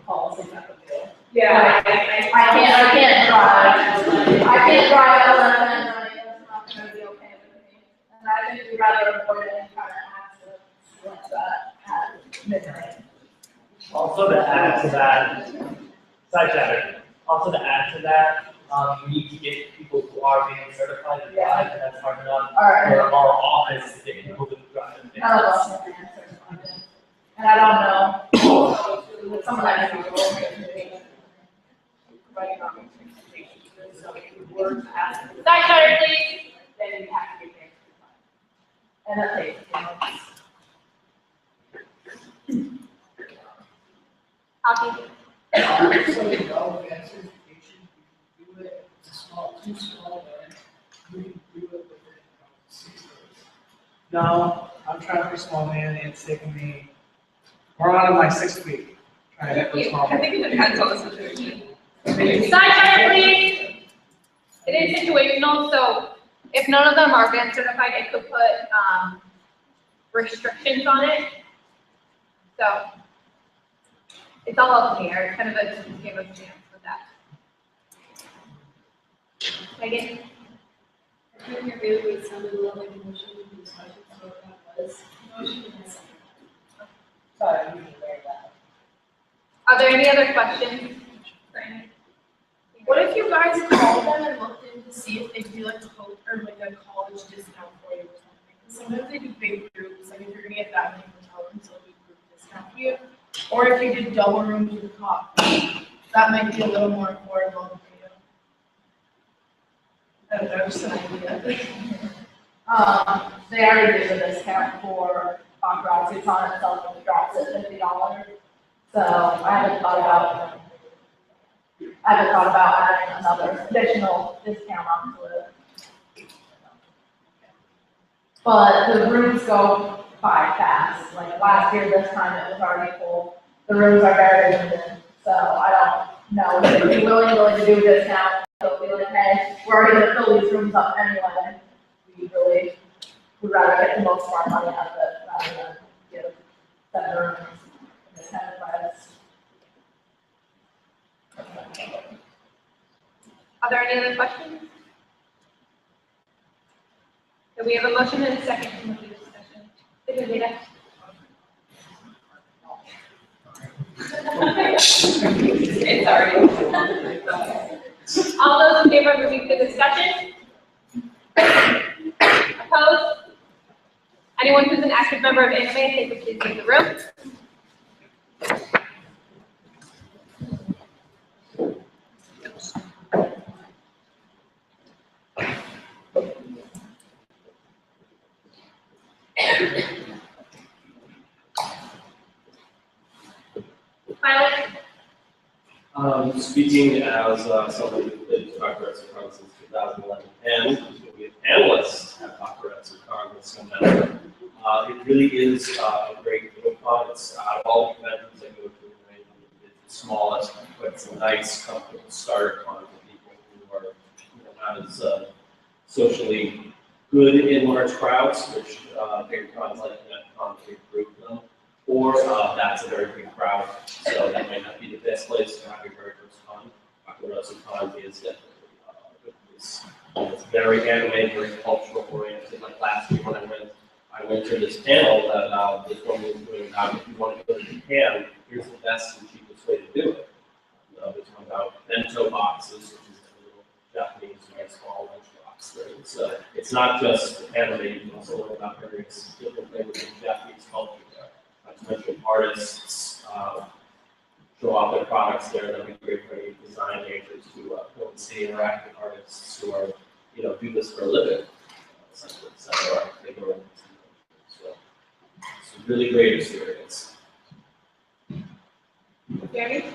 policy not to do. Yeah, I can't drive. I can't drive at 11 at night, that's not gonna be okay with me. And I think we'd rather avoid it and kind of have to like that at midnight. Also to add to that, side chatter, also to add to that, we need to get people who are being certified to drive, and that's hard enough Alright. for our office to get people to drive. None of us have been certified. And I don't know, some of that is people. so if you were to ask, Side chatter, please. then you have to be there. And that takes, Copy. So the dog event certification, you can do it, it's a small, too small event, you can do it within 6 days. No, I'm trying for small man, it's taking me, we're on my 6th week, trying to get for small man. think it depends on the situation. Side chatter, please. It is situational, so if none of them are van certified, it could put, restrictions on it. So it's all up in the air, it's kind of a give a chance with that. Megan? I couldn't agree with it, sounded a little like a motion in discussion, so that was motion and a second. sorry, you can wear that. Are there any other questions? for any? What if you guys called them and looked in to see if they do like a coach or like a college discount for you or something? Sometimes they do big groups, like if you're gonna get that many hotels, they'll do group discount for you. Or if you did double rooms with a cop, that might be a little more affordable for you. I don't know, just an idea. They already did a discount for paparazzi, it's on itself, it drops at $50. So I haven't thought about adding another additional discount onto it. But the rooms go by fast, like last year, this time it was already full. The rooms are very limited, so I don't know, if they'd be willing to do a discount, they'll be like, hey, we're already gonna fill these rooms up anyway. We really would rather get the most of our money out of it, rather than give 7 rooms in this kind of price. Are there any other questions? So we have a motion and a second to move the discussion. Supervisor? It's already. All those in favor of moving to discussion? Opposed? Anyone who's an active member of anime, they would please leave the room. Pilot? Speaking as someone who's been to Congress or Congress since 2011, and we have analysts at Congress or Congress, no matter. It really is a great meeting spot. It's out of all the conventions I go to, it's smallest, but some nice, comfortable starter fund for people who are, not as socially good in large crowds, which bigger cons like that to improve them. Or that's a very big crowd, so that might not be the best place to have your very first con. Whereas a con is definitely a good place. It's very animated, very cultural oriented. Like last year when I went to this panel that this woman was doing about if you want to go to Japan, here's the best and cheapest way to do it. This one about bento boxes, which is a little Japanese, very small lunchbox thing. So it's not just anime, you can also learn about various different things in Japanese culture there. Not to mention artists show off their products there. That'd be great for any design majors to go and see, interact with artists who are, do this for a living. So it's a really great experience. Jeremy?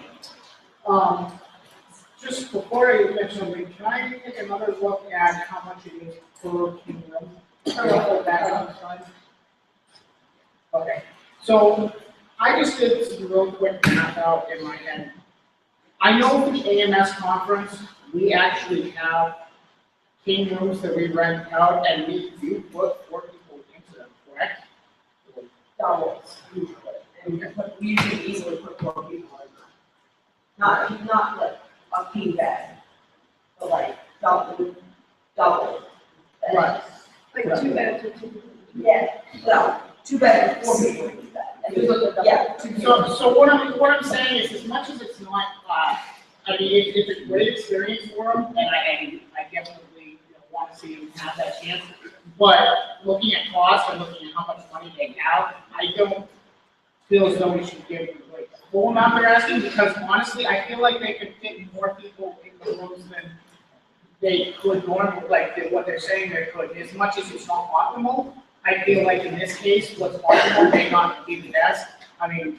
Just before I mention something, can I take another look at how much it is per kingdom? Okay, so I just did some real quick math out in my head. I know for the AMS conference, we actually have king rooms that we rent out, and we do put 4 people into them, correct? Doubles, usually, and we usually easily put 4 people in them. Not like a king bed, but like double. Bed. Right. Like 2 beds or 2 people. Yeah, well, 2 beds, 4 people in that. And we look at double. Yeah. So what I'm saying is, as much as it's not, I mean, it's a great experience for them, and I definitely want to see them have that chance. But looking at cost and looking at how much money they have, I don't feel as though we should give them like the full amount they're asking, because honestly, I feel like they could fit more people in the rooms than they could normally, like what they're saying they could. As much as it's not optimal, I feel like in this case, what's optimal may not be the best. I mean,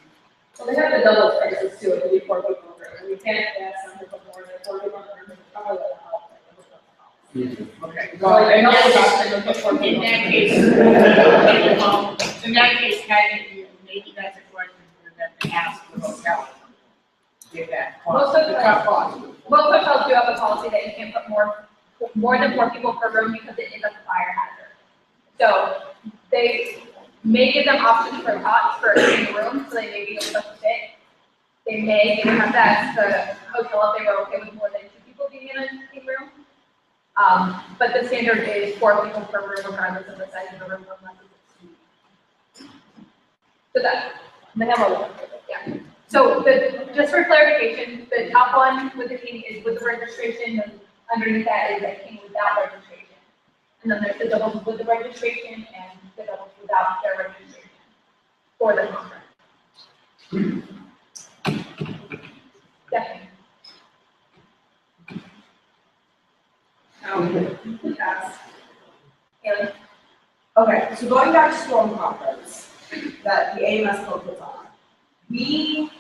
So they have the double prices too, it could be 4 people in the room, and we can't ask them to put more than 4 people in the room, to cover the house. okay. Well, I know in that case, maybe that's a question for them to ask the hotel. Get that cost, the tough cost. Most hotels do have a policy that you can't put more than 4 people per room because it is a fire hazard. So they may give them options for cots for a room, so they may be able to fit. They may have to ask the hotel if they were okay with more than 2 people being in a king room. But the standard is 4 people per room, regardless of the size of the room, unless it's 2. So that, they have a, yeah. So just for clarification, the top one with the king is with the registration, and underneath that is a king without registration. And then there's the doubles with the registration and the doubles without their registration for the conference. Definitely. Yes. Haley? Okay, so going back to Storm Conference that the AMS club puts on, we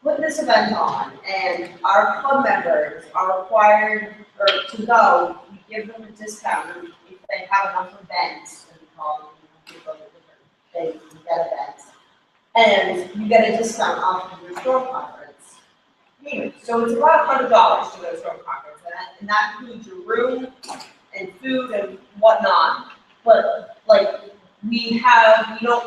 put this event on, and our club members are required, or to go, we give them a discount if they have enough events, and we call them, give them different things, you get events, and you get a discount off of your Storm Conference payment. So it's about $100 to go to Storm Conference, and that includes your room and food and whatnot. But like we're not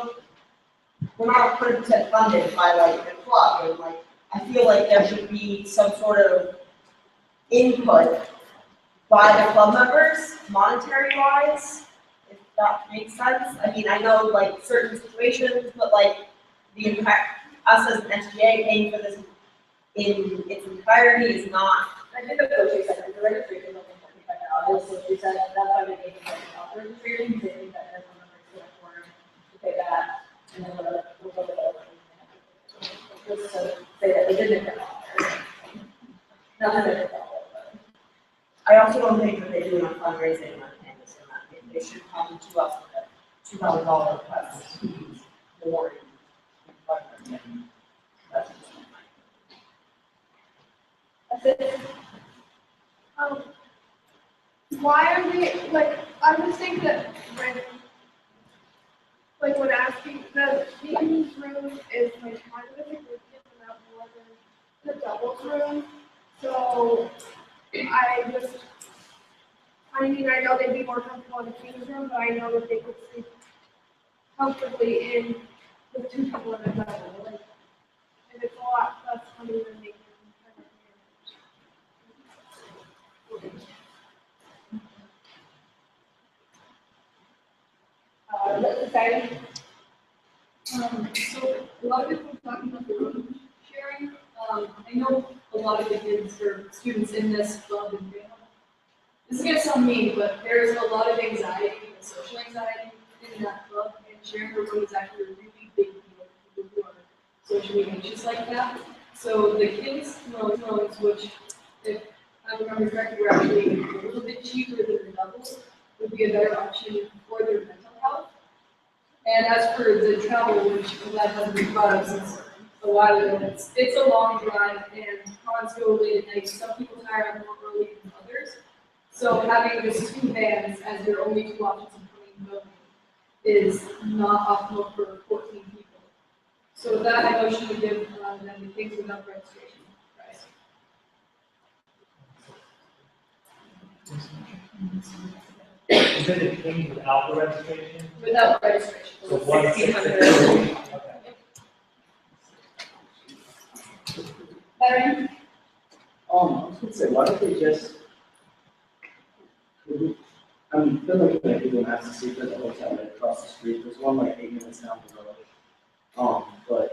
100% funded by like the club, and like I feel like there should be some sort of input by the club members, monetary wise, if that makes sense. I mean, I know like certain situations, but like the impact, us as an SGA paying for this in its entirety is not. I think that's what she said, the registration is only $45, so she said that's why they gave them the registration, because they think that everyone could afford to pay that, and then we'll go with it. Just to say that they didn't get it. Not that they I also don't think that they do enough fundraising on campus in that. They should come to us with a $2,000 request to use more in fundraising. That's just That's it. Why are we, like, I just think that when asking, the meetings room is like kind of a significant the doubles room. So I mean, I know they'd be more comfortable in the king's room, but I know that they could sleep comfortably in with two people in a double. Like, and it's a lot less money than they can kind of manage. That's exciting. So a lot of people are talking about the room sharing. I know a lot of the kids or students in this club and family. This is gonna sound mean, but there's a lot of anxiety and social anxiety in that club, and sharing a room is actually a really big deal for people who are socially anxious like that. So the kids' loans, which if I remember correctly, were actually a little bit cheaper than the doubles, would be a better option for their mental health. And as for the travel, which that hasn't been brought up since a while ago, it's a long drive and cons go late at night. Some people tire out more early than others. So having just two vans as their only two options of coming and going is not optimal for 14 people. So with that, I motion to give them the things without registration price. You said it came without the registration? Without registration. So 1,600. Erin? I was gonna say, why don't they just, I'm been looking at Google Maps to see if there's a hotel right across the street, there's one like 8 minutes down the road. But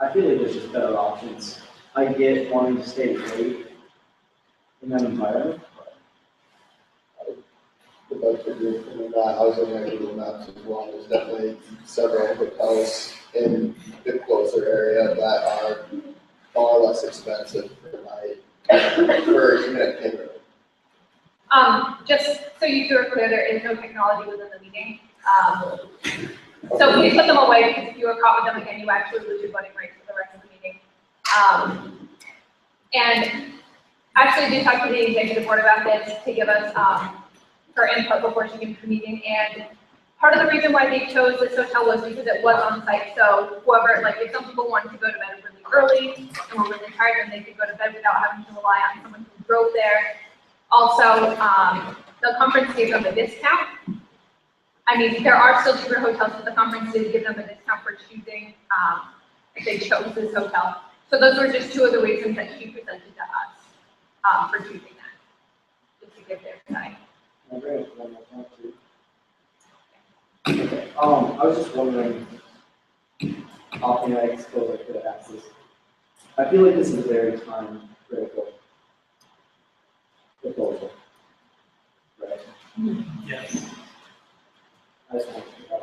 I feel like there's just better options. I get wanting to stay late in that environment, Would like to agree with that. I was looking at Google Maps as well. There's definitely several hotels in the closer area that are far less expensive per night for even a King room. Just so you two are clear, there is no technology within the meeting. So we put them away because if you were caught with them again, you actually lose your voting rights for the rest of the meeting. And actually did talk to the executive board about this to give us her input before she came to the meeting. And part of the reason why they chose this hotel was because it was on site. So whoever, like if some people wanted to go to bed really early and were really tired, then they could go to bed without having to rely on someone who drove there. Also, the conference gave them a discount. I mean, there are still cheaper hotels, but the conference did give them a discount for choosing, if they chose this hotel. So those were just two of the reasons that she presented to us, for choosing that, just to give their side. Okay, I was just wondering, opting I still like the access. I feel like this is a very time critical proposal, right? Yes. I just want to think about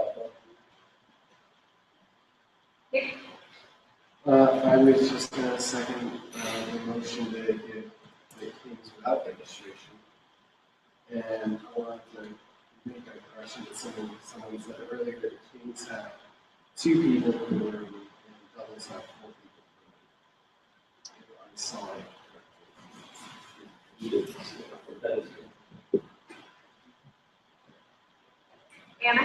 I was just gonna second the motion to give the Kings without registration. And I wanted to make a correction to someone said earlier that Kings have 2 people per room and doubles have 4 people per room. I saw it. Anna?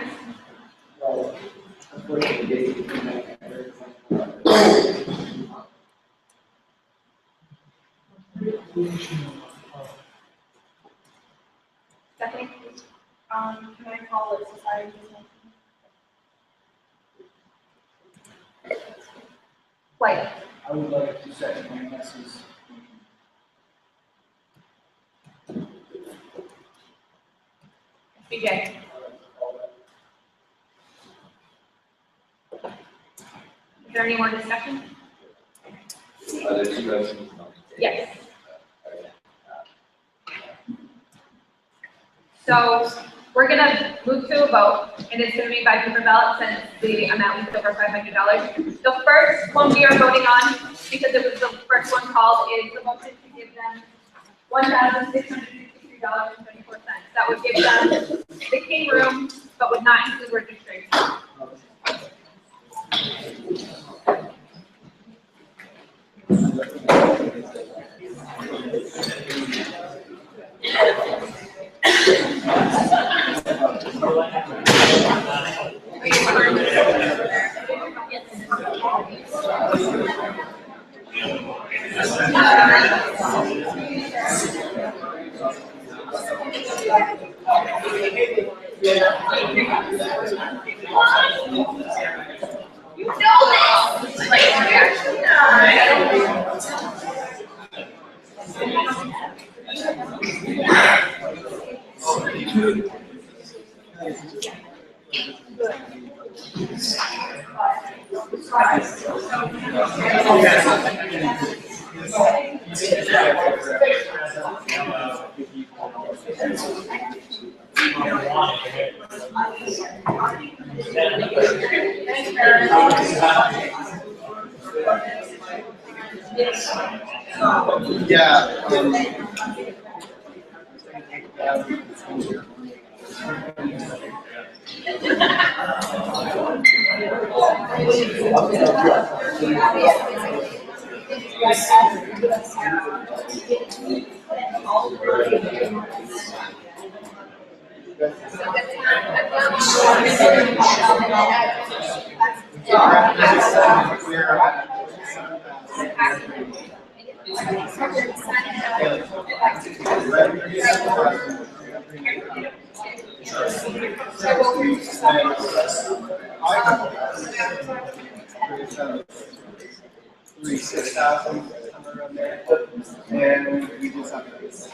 Stephanie? Can I call it society business? White? I would like to second Vanessa's. BJ? Is there any more discussion? Are there 2 motions? Yes. So we're gonna move to a vote, and it's gonna be by paper ballot since the amount is over $500. The first one we are voting on, because it was the first one called, is the motion to give them $1,663.24. That would give them the king room, but would not include registration. $6,000, somewhere around there. And we just have this.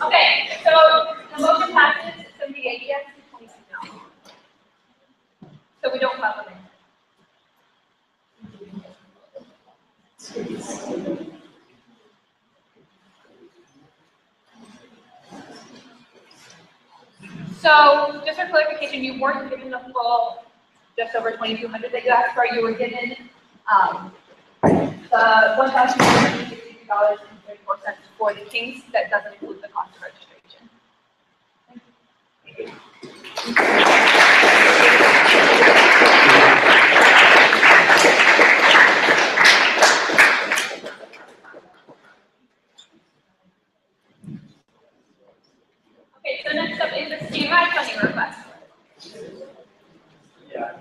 Okay, so the motion passes, so the ADS is 22 now. So we don't have them in. So just for clarification, you weren't given the full just over 2,200 that you asked for, you were given, the $1,262.34 for the Kings. That doesn't include the cost of registration. Okay, so next up is the CMI funding request. Yeah.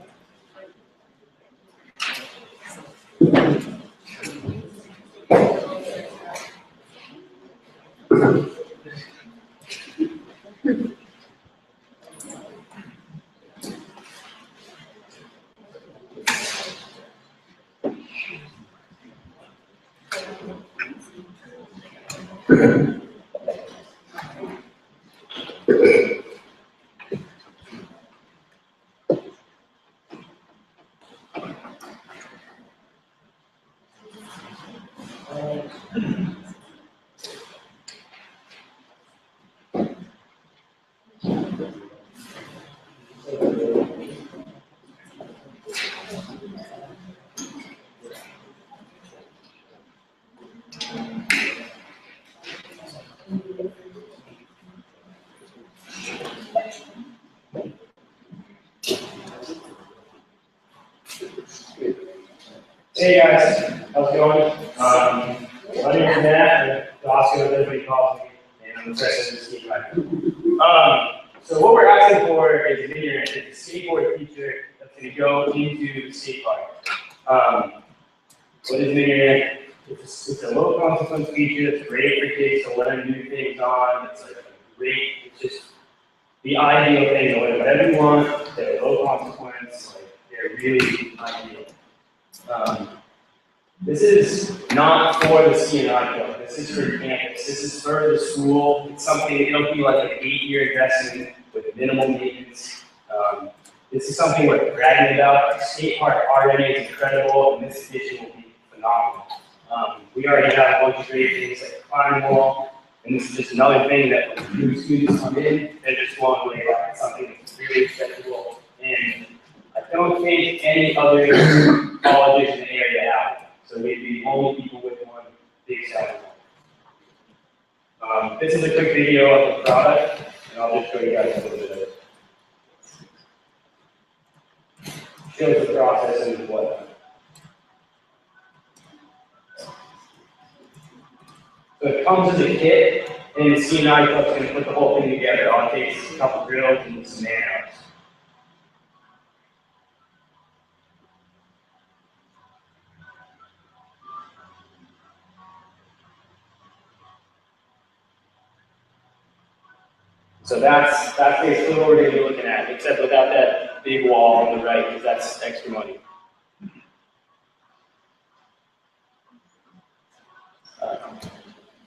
Hey guys, how's it going? My name is Matt, Oscar, as everybody calls me, and I'm the president of the skate So what we're asking for is a video, it's a skateboard feature that's going to go into the skate park. What is video? It's a low consequence feature. It's great for kids to learn new things on. It's like great. It's just the ideal thing to learn whatever you want. They're low consequence. Like they're really ideal. This is not for the CNI club. This is for campus. This is for the school. It's something, it'll be like an 8-year investment with minimal maintenance. This is something we're bragging about. Our skate park already is incredible, and this addition will be phenomenal. We already have a bunch of great things like the climbing wall, and this is just another thing that when new students come in, they're just blown away by. It's something that's really accessible, and I don't think any other colleges in the area have it. So we'd be the only people with one big selling one. This is a quick video of the product, and I'll just show you guys a little bit of it. Shows the process and whatnot. So it comes as a kit, and the CNI club's going to put the whole thing together. All it takes is a couple drills and some man-hours. So that's basically what we're going to be looking at, except without that big wall on the right, because that's extra money.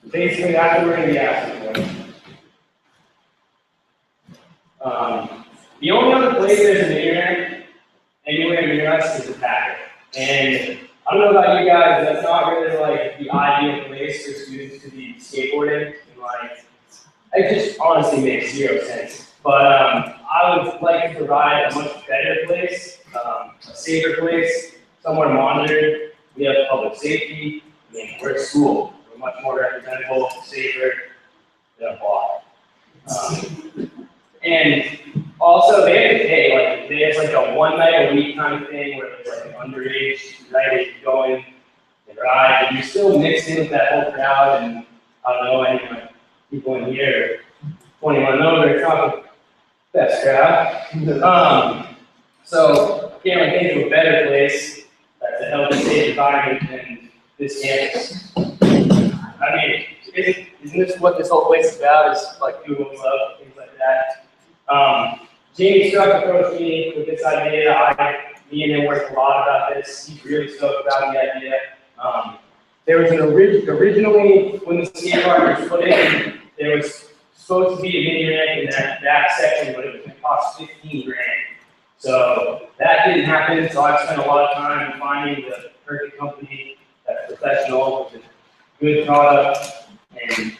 Basically, that's what we're going to be asking for. The only other place there's an internet anywhere near us is the packet. And I don't know about you guys, that's not really like the ideal place for students to be skateboarding. And like, it just honestly makes zero sense. But I would like to provide a much better place, a safer place, somewhere monitored. We have public safety. I mean, we're at school. We're much more representable, safer than a bar. And also, they have to pay. Like, there's like a 1 night a week kind of thing where it's like an underage night you go in and ride, and you're still mixed in with that whole crowd. And I don't know, any of my people in here are 21 and over. It's not the best crowd. So, I can't really think of a better place that's a healthy, safe environment than this campus. I mean, isn't this what this whole place is about? Is like doing what's up, things like that. Jamie Struck approached me with this idea. Me and him worked a lot about this. He's really stoked about the idea. There was an originally, when the skate park was put in, there was supposed to be a mini ramp in that back section, but it was going to cost $15,000. So that didn't happen. So I spent a lot of time finding the perfect company that's professional with a good product, and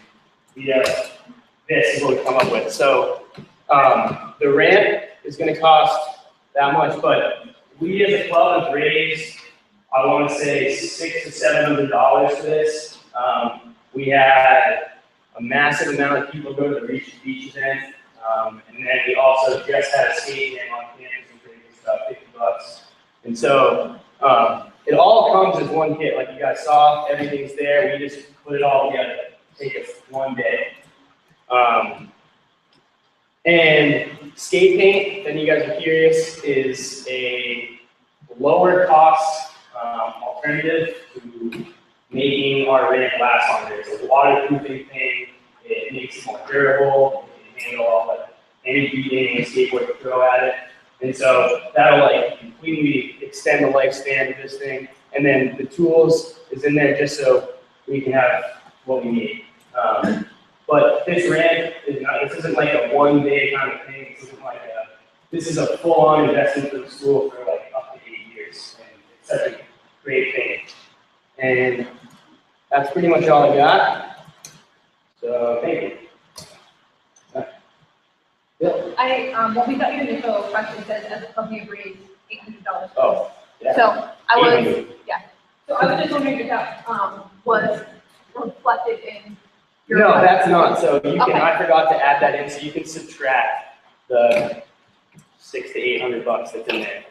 this is what we come up with. So the ramp is going to cost that much, but we as a club have raised, I want to say $600 to $700 for this. We had a massive amount of people go to the Reach the Beach event. And then we also just had a skate game on campus and crazy stuff, $50. And so it all comes as one kit, like you guys saw, everything's there. We just put it all together. Take us one day. And skate paint, then you guys are curious, is a lower cost alternative to making our ramp last longer. It's a waterproofing thing. It makes it more durable. It can handle all the any beating and skateboard to throw at it. And so that'll like completely extend the lifespan of this thing. And then the tools is in there just so we can have what we need. But this ramp is not, this isn't like a one-day kind of thing. This isn't like this is a full-on investment for the school for like up to 8 years. And it's such a great thing. And that's pretty much all I got. So thank you. When we got your initial question, says as a club you've raised $800. Oh, yeah. So I was, 800. yeah. So I was just wondering if that was reflected in your. No, that's not. So you can, Okay. I forgot to add that in, so you can subtract the $600 to $800 that's in there.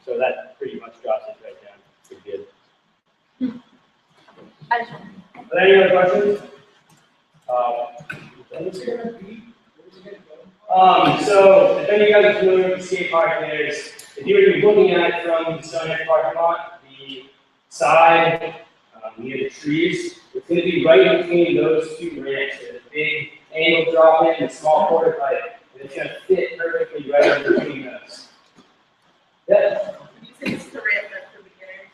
So that pretty much drops it right down. Pretty good. I just Are there any other questions? So if any of you guys are familiar with the skate park, if you were to be looking at it from the Stonehenge parking lot, the side near the trees, it's going to be right between those two ramps. There's a big angle drop in and a small quarter pipe, and it's going to fit perfectly right in between those. Yeah. Would you say this is a ramp meant for beginners?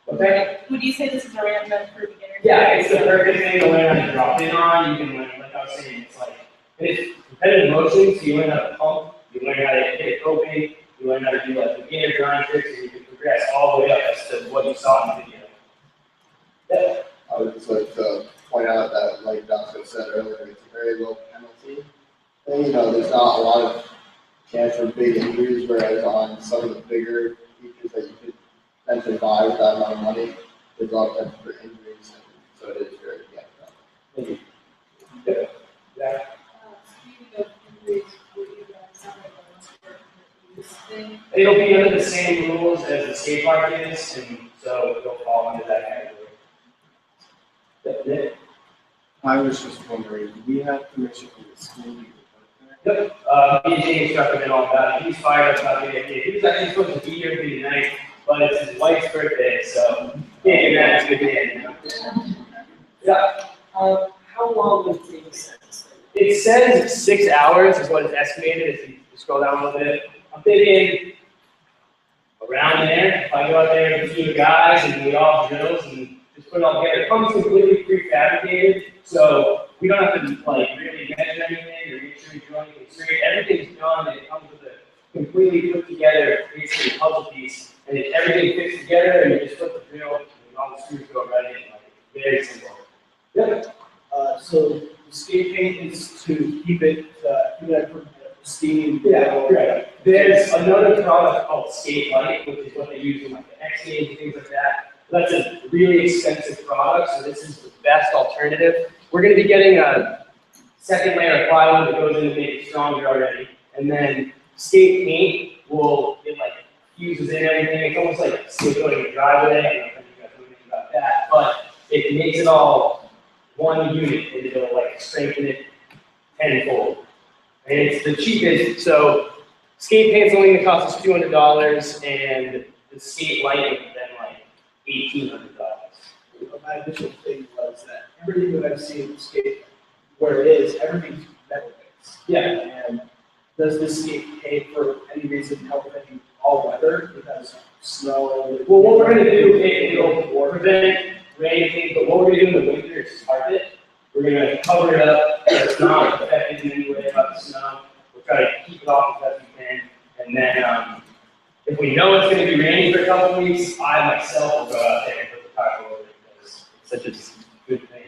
Okay. Would you say this is a ramp meant for beginners? Yeah, it's the perfect thing to learn how to drop in on. You can learn, like I was saying, it's like it's repetitive motion, so you learn how to pump, you learn how to hit it open, you learn how to do like beginner grind tricks, and you can progress all the way up as to what you saw in the video. Yeah. I would just like to point out that, like Dr. said earlier, it's a very low penalty. And, you know, there's not a lot of chance for big injuries, whereas on some of the bigger features that you could potentially buy with that amount of money, there's a lot of potential for injuries, and so it is very handicapped. Yeah. Yeah. Speaking of injuries, would you guys have like a sport use thing? It'll be under the same rules as the skate park is, and so it'll fall under that category. That's it. I was just wondering, do we have permission from the school to park there? Yep, me and James talked a all about it. He's fired up about the idea. He was actually supposed to be here for you tonight, but it's his wife's birthday, so can't get that. It's a good day, you know? Yeah. How long would it take? It says 6 hours is what it's estimated if you scroll down a little bit. I'm thinking around there. If I go out there with 2 guys and we all have drills and just put it all together, it comes completely prefabricated, so we don't have to like really measure anything or make sure we drill anything straight. Everything's done and it comes with a completely put together basically puzzle piece, and everything fits together and you just put the drill and all the screws go right in. Like, very simple. Yep. So the skate paint is to keep it pristine. Yeah, right. There's another product called Skate Light, which is what they use in like the X Games and things like that. That's a really expensive product, so this is the best alternative. We're going to be getting a second layer of plywood that goes in to make it stronger already, and then skate paint it like fuses in everything. It's almost like skateboarding a driveway. I don't know if you guys know anything about that, but it makes it all one unit, and it'll like strengthen it tenfold. And it's the cheapest, so skate paint's only gonna cost us $200, and the skate light would be then like $1,800. My initial thing was that everything that I've seen in skate, where it is, everything's metal based. Yeah. And does this skate paint for any reason help with any all weather, because snow? Well, what we're gonna do, it'll prevent rain, but what we're gonna do in the winter is tarp it. We're gonna cover it up so it's not affected in any way by the snow. We'll try to keep it off as best we can. And then if we know it's gonna be raining for a couple weeks, I myself will go out there and put the tarp over it because it's such a good thing.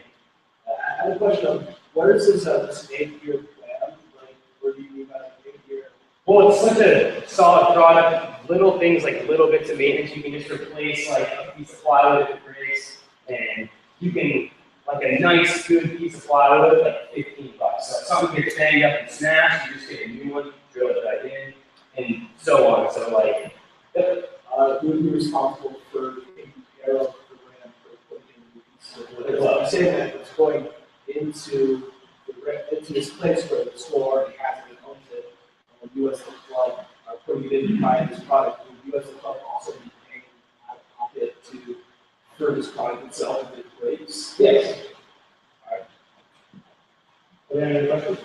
I have a question of, what is this 8-year plan? Like, where do you mean by 8 year? Well, it's such a solid product. little things like little bits of maintenance, you can just replace like a piece of plywood if it breaks, and you can, like a nice good piece of plywood, like $15. So if something gets banged up and smashed, you just get a new one, drill it right in, and so on. So like, Who would be responsible for taking care of the ramp for putting in the saying that it's going into into this place where the store already has it and owns it, and the US Club are putting it in to buy this product, will the US Club also be paying out of pocket to for this product itself if it breaks? yes. Alright. Are there any questions?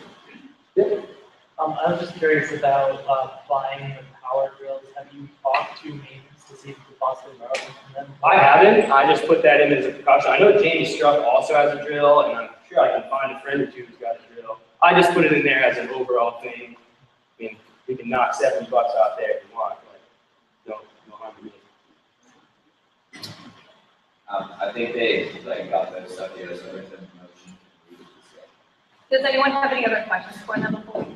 I was just curious about buying the power drills. Have you talked to maintenance to see if you could possibly borrow them from them? I haven't, I just put that in as a precaution. I know Jamie Struck also has a drill, and I'm sure I can find a friend or two who's got a drill. I just put it in there as an overall thing. I mean, we can knock $70 out there if you want, but no harm to me. I think they like got those stuff together, so there's a motion. Does anyone have any other questions for them before we?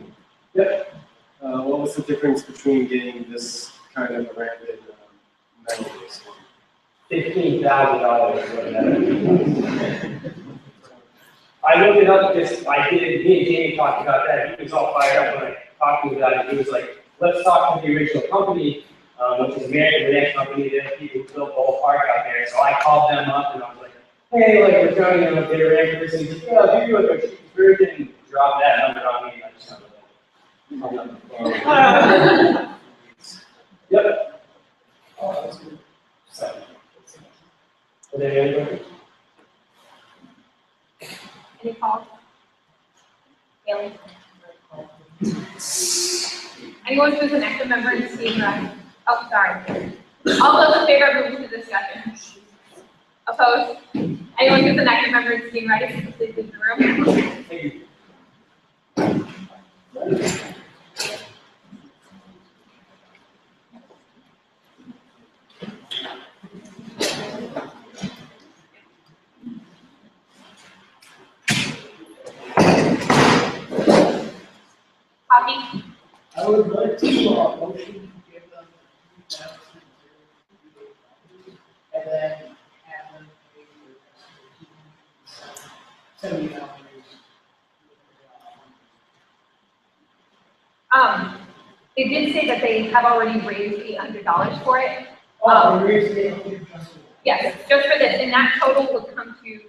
Yep. What was the difference between getting this kind of a rampant metal-based one? $15,000 is what that is. I looked it up, me and Jamie talked about that. He was all fired up when I talked to him about it. He was like, let's talk to the original company, which is American Ranch Company. They're the people who built the whole park out there. So I called them up and I was like, hey, like, we're trying to get a ramp for this. And he's like, yeah, I'll give you like a cheap version and drop that number on me. And I just kind of yep. Oh, that's good. So, are there any questions? Any calls? Haley? Anyone who's an active member in Steve Ryan? Oh, sorry. All those in favor of moving to discussion? Opposed? Anyone who's an active member in Steve Ryan, please leave the room. Thank you. Copy. I would like to motion to give them and then have them pay for $70. They did say that they have already raised $800 for it. Oh, we raised $800 just for Yes, just for this, and that total would come to $2,580.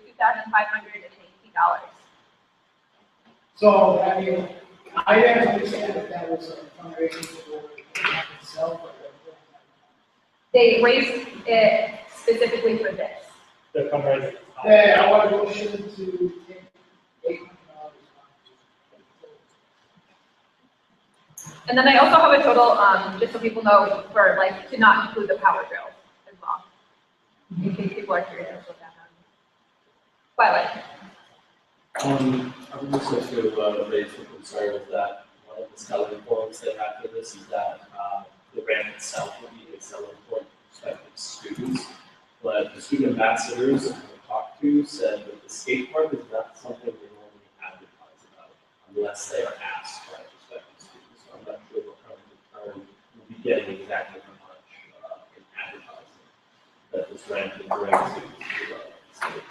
So, I mean, I didn't understand that was a fundraising for itself, or They raised it specifically for this. The fundraiser. yeah, I want a motion to take $800. And then I also have a total, just so people know, for like, to not include the power drill as well. In case people are curious what that means. Twilight. I would just like to raise the concern that one of the selling points they have for this is that the ramp itself will be a selling point for prospective students. But the student ambassadors I talked to said that the skate park is not something they normally advertise about unless they are asked by prospective students. So I'm not sure what kind of return we'll be getting exactly how much in advertising that this ramp will bring to the state.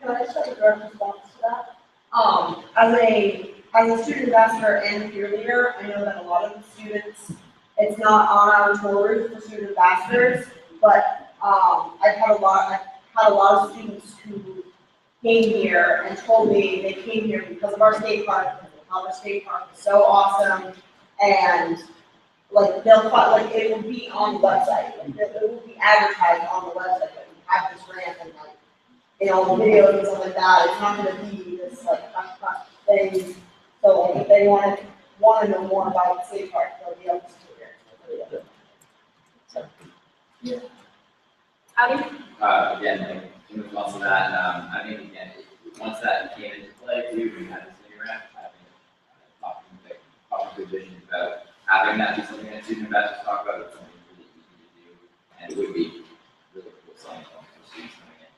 Can I just have a direct response to that? As a student ambassador and peer leader, I know that a lot of the students, it's not on our tours for student ambassadors, but I've had a lot of students who came here and told me they came here because of our skate park, because they thought our skate park was so awesome, and like they'll find, like it will be on the website, like it will be advertised on the website that we have this ramp and like, you know, videos and stuff like that. It's not gonna be this like thing. So like if they want to know more about the skate park, they'll be able to do it. So, yeah. Again, like, in response to that, I mean, again, once that came into play too, we had this new ramp, I think, talking to vision about having that be something that student ambassadors talk about, it's something really easy to do, and it would be really cool selling point for students coming in.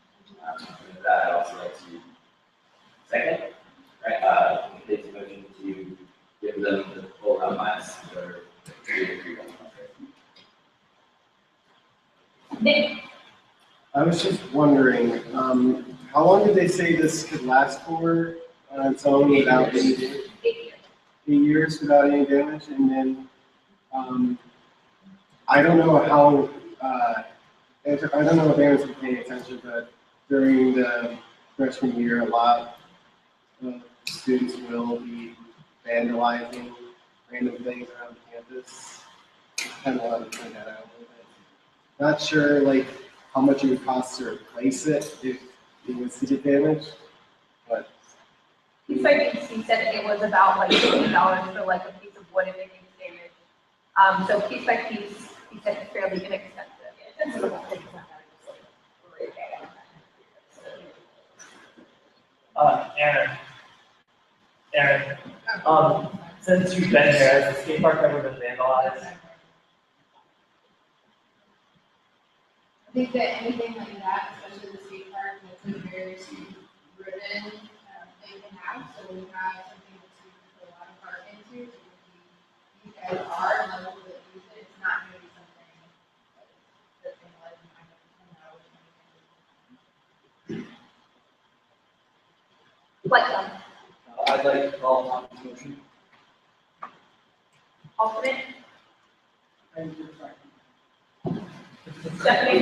With that, I'd also like to, second, right, take the motion to give them the full amount minus their 3 or 3 1 contract. Nick? I was just wondering, how long did they say this could last for on its own without any damage? 8 years without any damage, and then, I don't know how, I don't know if Aaron's been paying attention, but during the freshman year, a lot of students will be vandalizing random things around campus. Kind of want to point that out a little bit. Not sure, like, how much it would cost to replace it if it was to get damaged, but. Piece by piece, he said it was about like $50 for like a piece of wood if it needs damage. So piece by piece, he said it's fairly inexpensive. Aaron, since you've been there, has the skate park ever been vandalized? I think that anything like that, especially the skate park, that's a very student-driven thing to have. So we have something that students put a lot of heart into. So if you guys are and level that use it, it's not going to be something that's going to let them kind of come out. Like I'd like to call on the motion. alternate, And you're right. Stephanie?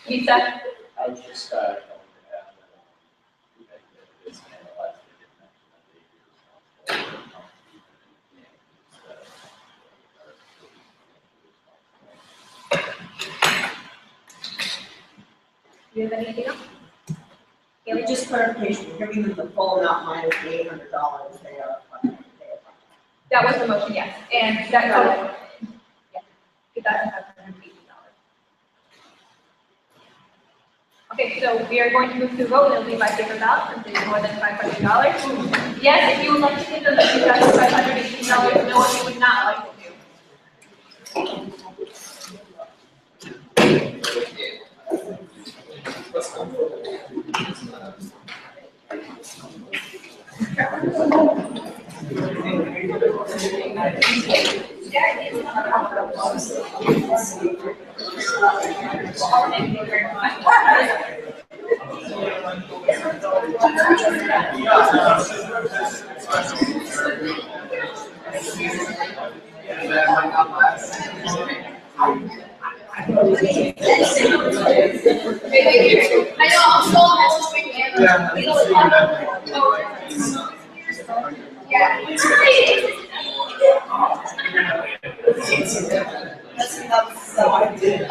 Lisa? I was just, going to add that, we think that this analyzed Do you have anything else? And just clarification, you're giving them the full amount minus the $800 they are. That was the motion, yes, and that total, yeah, $2,580. Okay, so we are going to move to vote, and it'll be by paper ballot, since it's more than $500. Yes, if you would like to give them the $2,518, no, if you would not like to do. I know, I'm still on this week, man. Yeah. That's so I did.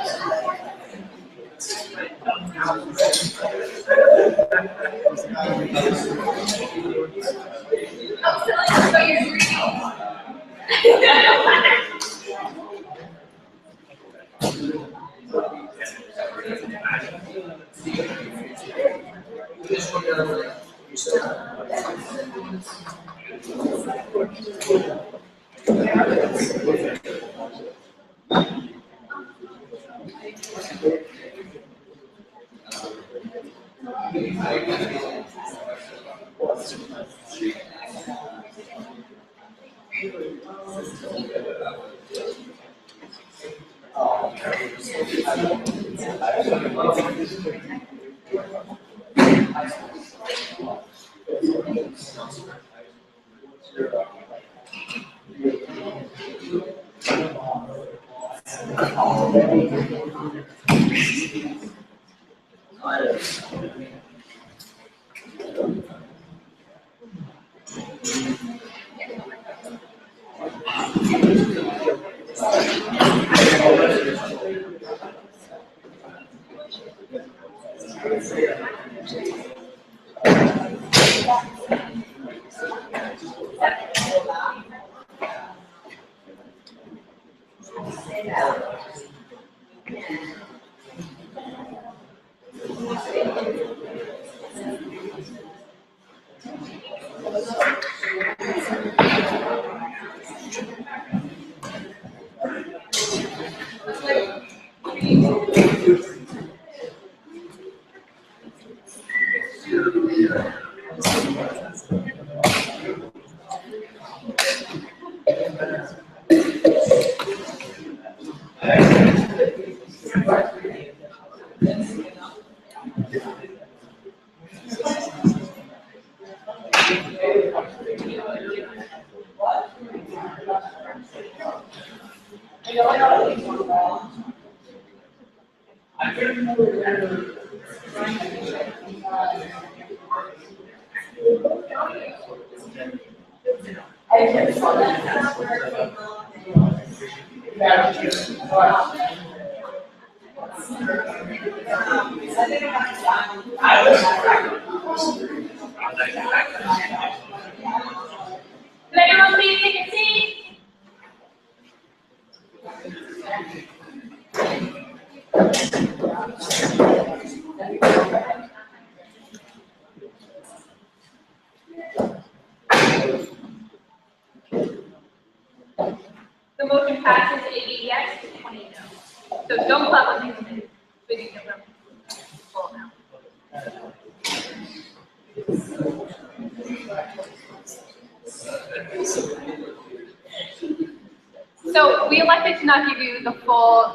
Can everyone please take a seat? The motion passes 80 yes to 20 no. So don't clap when you come in. But you can vote. Full now. So we elected to not give you the full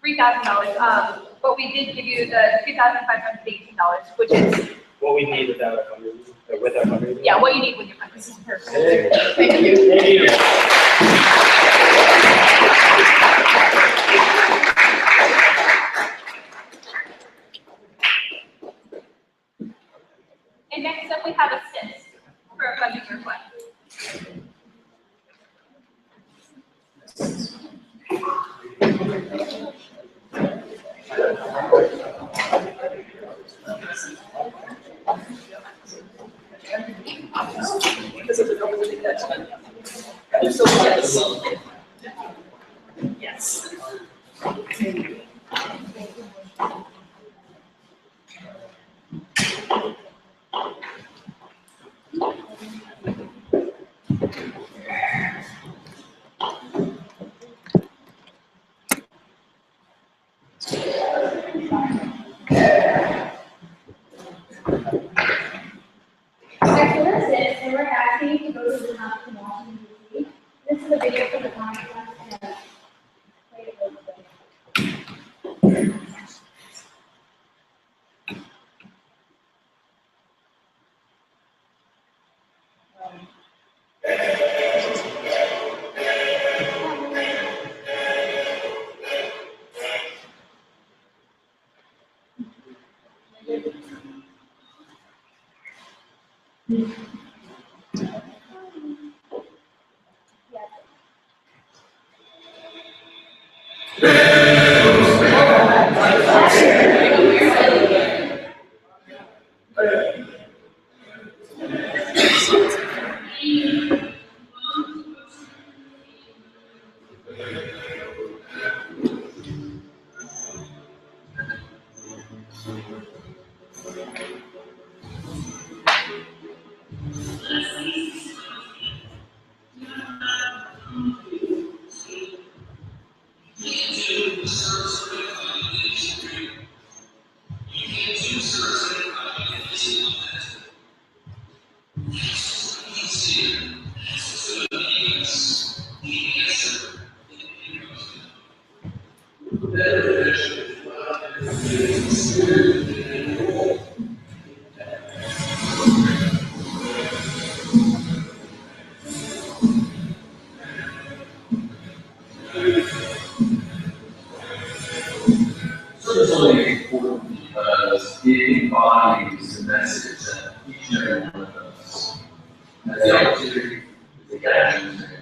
$3,000, but we did give you the $2,518, which is What we need without our fundraising, or with our fundraising. yeah, what you need with your fundraising. Thank you. Thank you. And next up, we have assist for a funding request. Yes. Next one is this, and we're asking to go to the top of Washington, D.C. This is a video for the contract and play it real quick. Certainly important because it embodies the message that each and every one of us has the opportunity to take action and make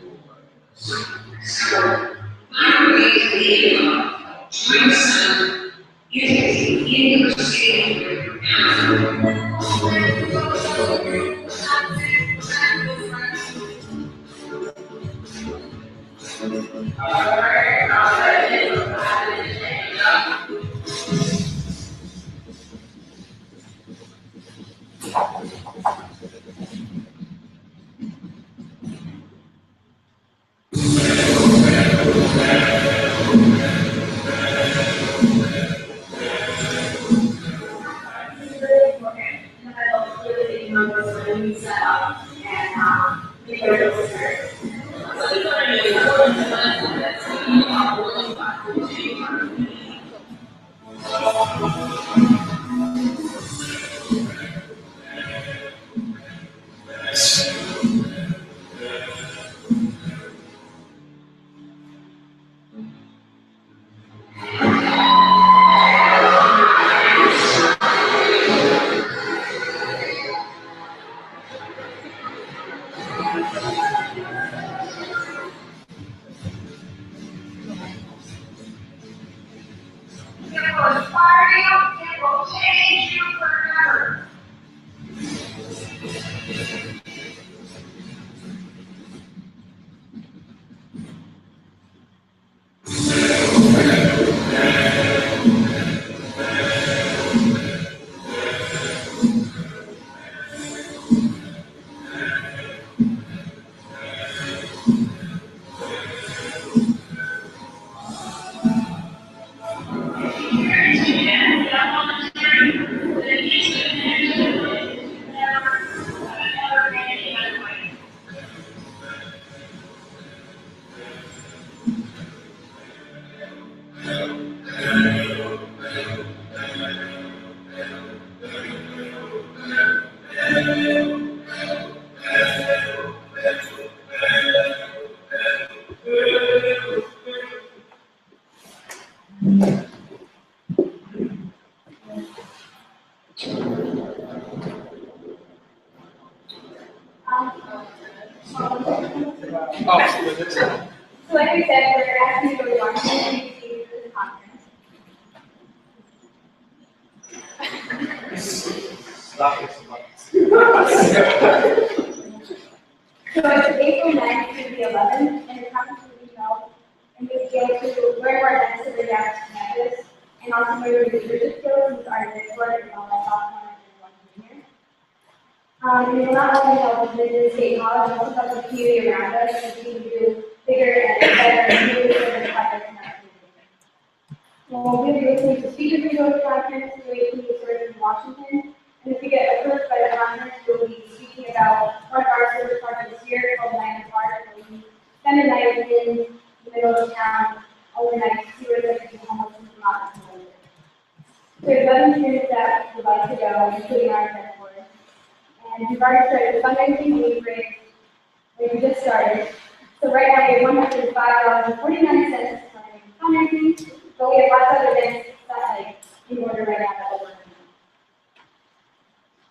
will inspire you, it will change you forever. So like we said, we're asking you to go to this conference. Stop it. So it's April 9th to the 11th, and the conference will be held, and we'll be able to learn more events to bring out to campus, and also learn your leadership skills with our network and all that software and one here. We will not only help with State College, but also help the community around us, so we can do bigger and better and new and projects in our community. We'll be listening to speakers who go to conference, doing research in Washington, and if we get approved by the conference, we'll be speaking about one of our service projects here called Night Park, where we spend a night in the middle of town overnight to see where the people homeless and not homeless. There's 11 students that would like to go, including our exec board. And we've already started the fundraising, we just started. So right now we have $105.49 for fundraising, but we have lots of events that in order right now that we're working on.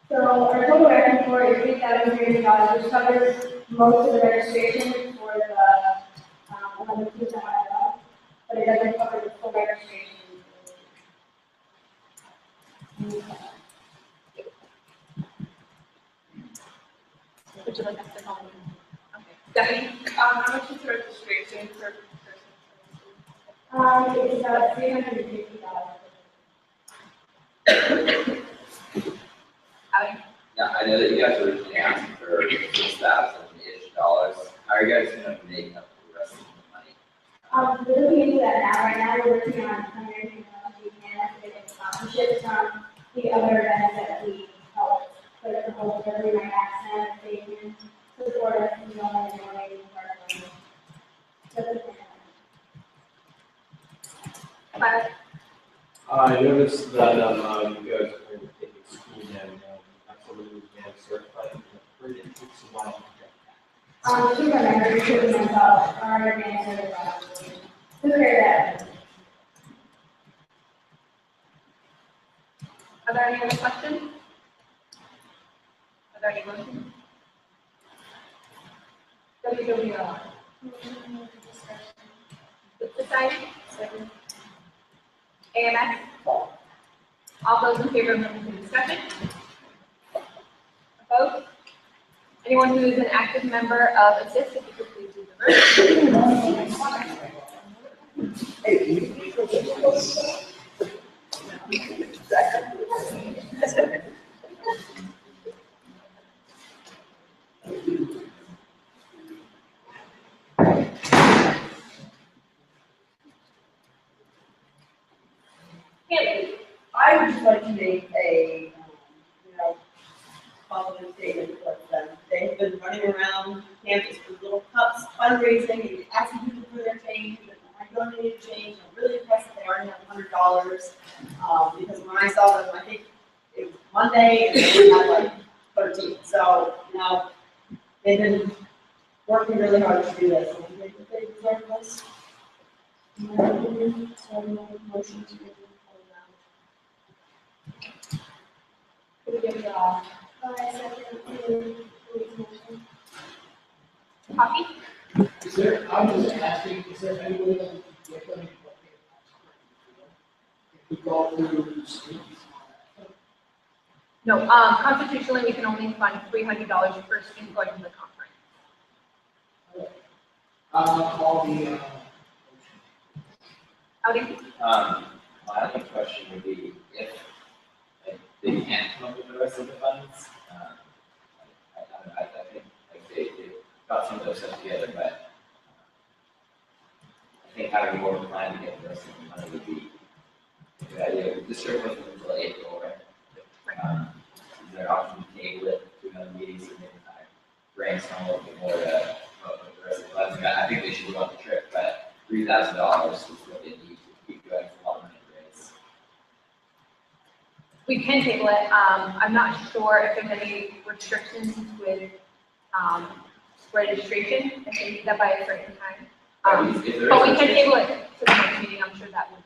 So our total revenue for is $3,300, which covers most of the registration for the 11 students that want to go, but it doesn't cover the full registration. Would you like us to call them? Okay. Debbie? How much is the registration for It's about $350. Yeah, I know that you guys were originally asking for $6,000-ish. How are you guys gonna make up the rest of the money? We're looking into that now. Right now, we're working on fundraising we can to get sponsorships from the other events that we help. Like the whole Every Night Accent, they can support us in donating part of it. So that's But I noticed that, you guys are going to take a school and, absolutely get certified in the pretty, it's a while. to remember, we should remember our advanced certification. To prepare that. are there any other questions? Are there any motions? WWR. Society? AMS? All those in favor of moving to discussion? Opposed? Anyone who is an active member of ASSIST, if you could please do the verse. I would just like to make a, positive statement towards them. They've been running around campus with little cups, fundraising, and asking people for their change, and I donated change. I'm really impressed that they already have $100, because when I saw them, I think it was Monday, and they had like 13. So, they've been working really hard to do this, and I think that they deserve this. In my opinion, so I make a motion to give them Coffee? Is there, I'm just asking, is there any way that we can get them? No, constitutionally, we can only fund $300 per student going to the conference. Call the, Outing? My other question would be if like, they can't come up with the rest of the funds, I think like they got some of those stuff together, but I think having more of a plan to get the rest of the money would be a good idea. This trip wasn't until April, right? Is there an option to table it to another meeting so maybe kind of brainstorm a little bit more to come up with the rest of the funds? I think they should go on the trip, but $3,000 is what they need to keep going for a lot of money to raise. We can table it. I'm not sure if there's any restrictions with registration, if they need that by a certain time. But we can table it to the next meeting. I'm sure that would.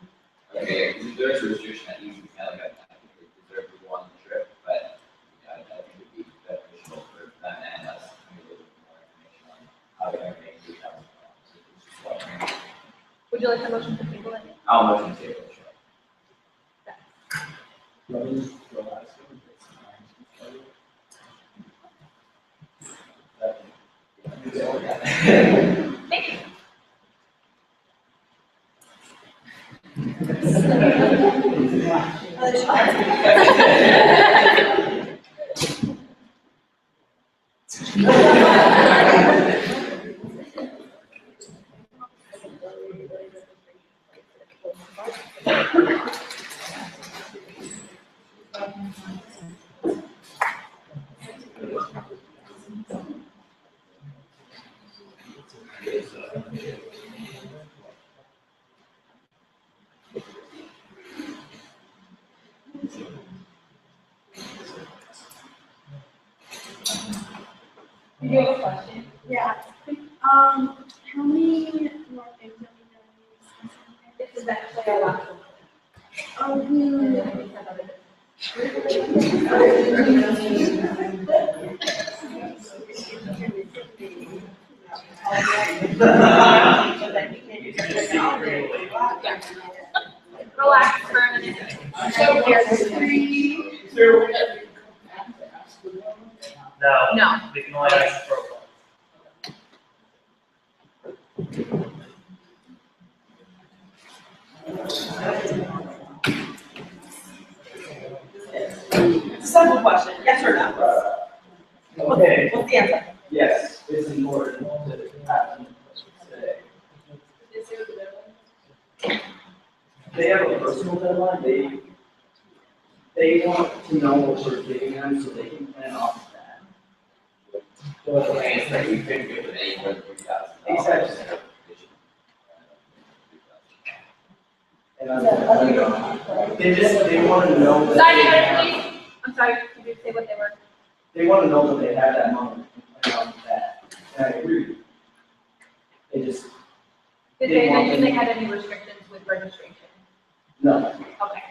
Okay, if there's a restriction that needs to be held, I think they deserve to go on the trip, but I think it would be beneficial for them and us to have a little bit more information on how they're going to make $3,000. Would you like a motion to table it? I'll motion to table it, sure. Thank you. Do you have a question? Yeah. How many more things have we done? This is actually our last one. Relax for a minute. So there's 3. No, they can only ask for It's a simple question, yes or no? Okay. What's the answer? Yes, it's important to have some questions today. They have a personal deadline, they want to know what we're giving them so they can plan off of that. Well, it's like we couldn't give them any more than $3,000. Exactly. And they want to know that Sorry, they have, please. I'm sorry, could you say what they were? they want to know that they have that money and plan off of that. And I agree. They just, Did they mention they had any restrictions with registration? no. Okay.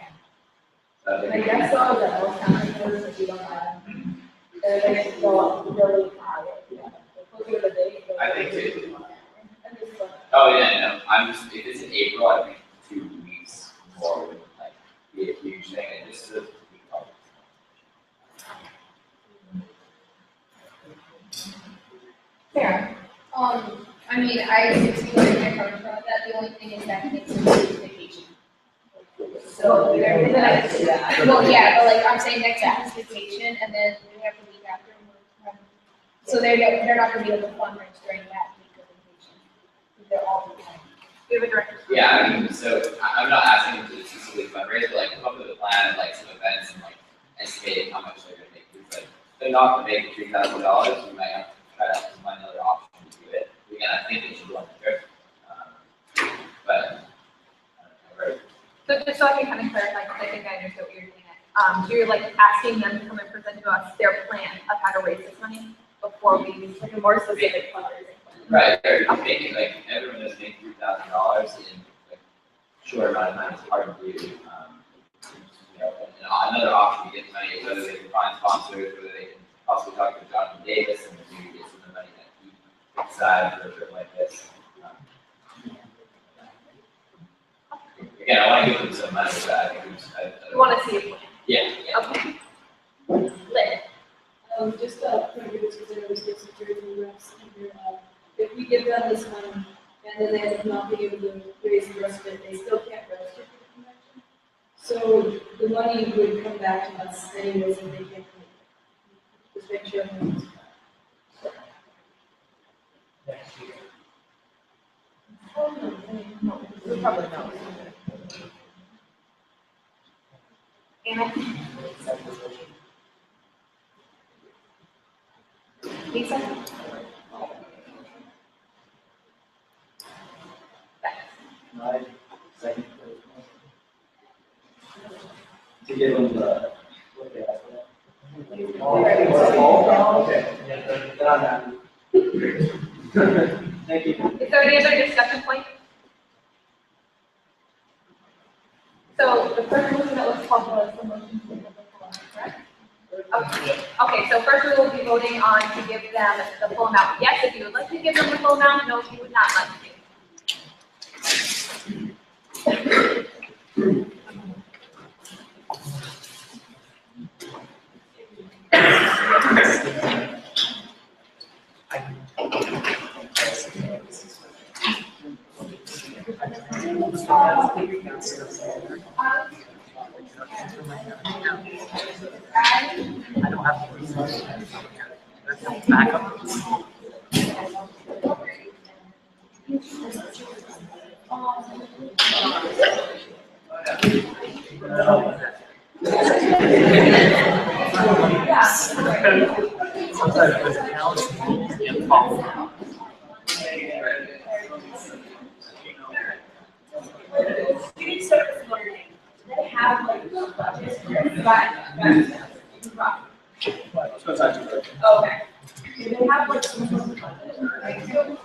I guess so, that most campuses, if you don't have, they're going to go up really high. The closer the date, the I think too. more. And this one. Oh, yeah, no, I'm just, if it's in April, I think 2 weeks more would like be a huge thing, and just to be public. Fair. I mean, I see where you're coming from with that, the only thing is that it's a vacation. So there is that, well, yeah, but like, I'm saying next week's vacation, and then we have the week after. So they're not gonna be able to fundraise during that week of vacation. They're all the time. We have a director. Yeah, I mean, so I'm not asking them to specifically fundraise, but like come up with a plan of like some events and like estimating how much they're gonna make. It's like, they're not gonna make $3,000, we might have to try to find another option to do it. Again, I think they should go on the trip. But, right. So just so I can kind of clarify, because I think I understood what you're getting at. So you're like asking them to come and present to us their plan of how to raise this money before we, like a more specific fundraising plan. Right, they're making, like, everyone that's making $3,000 in like short amount of time is hard to do. You know, and another option to get money is whether they can find sponsors, whether they can also talk to Jonathan Davis and maybe get some of the money that he puts aside for a trip like this. Again, I want to give them some money, but I think we You want to see a plan? Yeah. Okay. Lit. Just pretty good, because there was no security reps here. If we give them this money, and then they end up not being able to raise the rest of it, they still can't register for the convention. So the money would come back to us anyways, and they can just make sure. everyone's- We probably know. Anna? Lisa? My second. To give them the, what they asked for. Okay. Thank you. Is there any other discussion point? So the first motion that was called was the motion to give them the full amount, correct? Okay, so first we will be voting on to give them the full amount. Yes, if you would like to give them the full amount, no, if you would not like to. I don't have to research. Back up. Sometimes there's accounts and follow. Student service learning, do they have like budgets? Okay. Do they have like some sort of budget?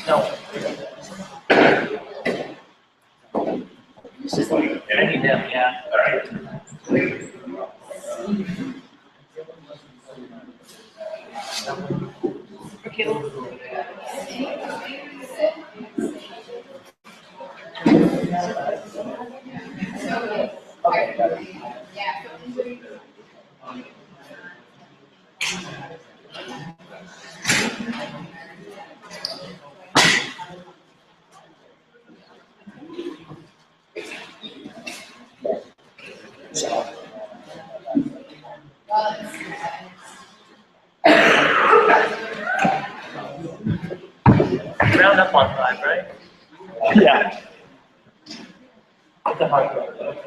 No. I need them, yeah. All right. Round up on 5, right? Yeah. It's a hard one.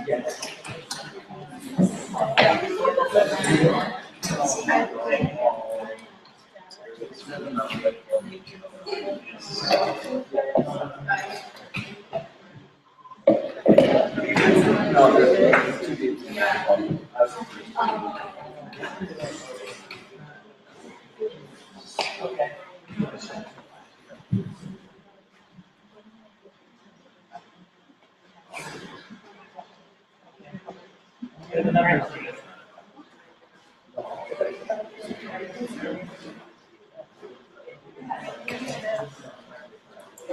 Yes. Okay. Good enough.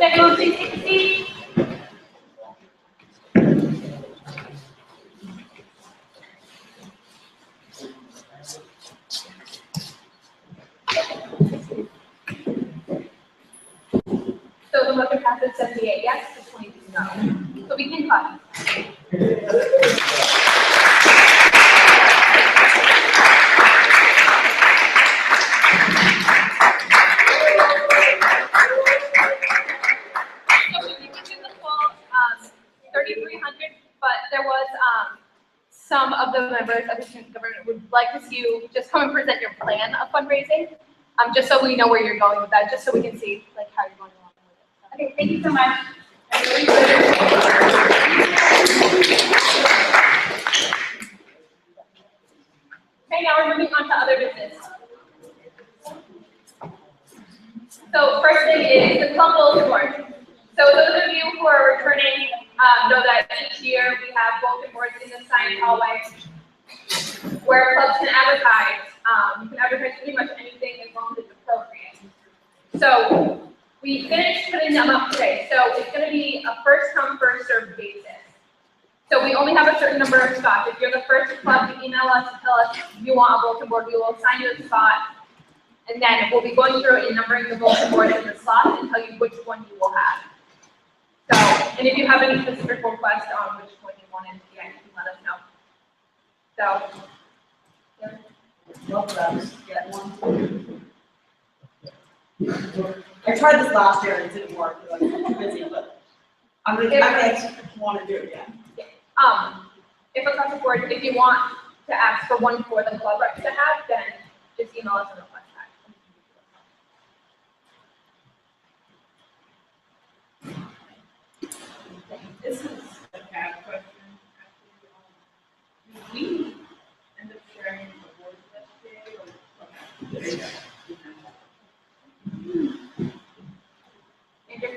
Everyone please take a seat. So the motion passes 78 yes to 22 no. So we can cut. So we can do the full 3,300, but there was some of the members of the student government would like to see you just come and present your plan of fundraising, just so we know where you're going with that, just so we can see like how you're going along with it. Okay, thank you so much. Okay, now we're moving on to other business. So first thing is the club bulletin board. So those of you who are returning know that each year we have bulletin boards in the science hallway where clubs can advertise. You can advertise pretty much anything as long as it's appropriate. So we finished putting them up today. So it's going to be a first come, first served basis. So we only have a certain number of spots. If you're the first club to email us and tell us you want a bulletin board, we will assign you a spot. And then we'll be going through and numbering the bulletin board in the slots and tell you which one you will have. So, and if you have any specific requests on which one you wanted to get, you can let us know. So, yeah. No problems. Get one. I tried this last year and it didn't work because I was too busy, but I want to do it again. If across the board, if you want to ask for one for the club reps to have, then just email us and request that. This is a bad question. Do we end up sharing the board today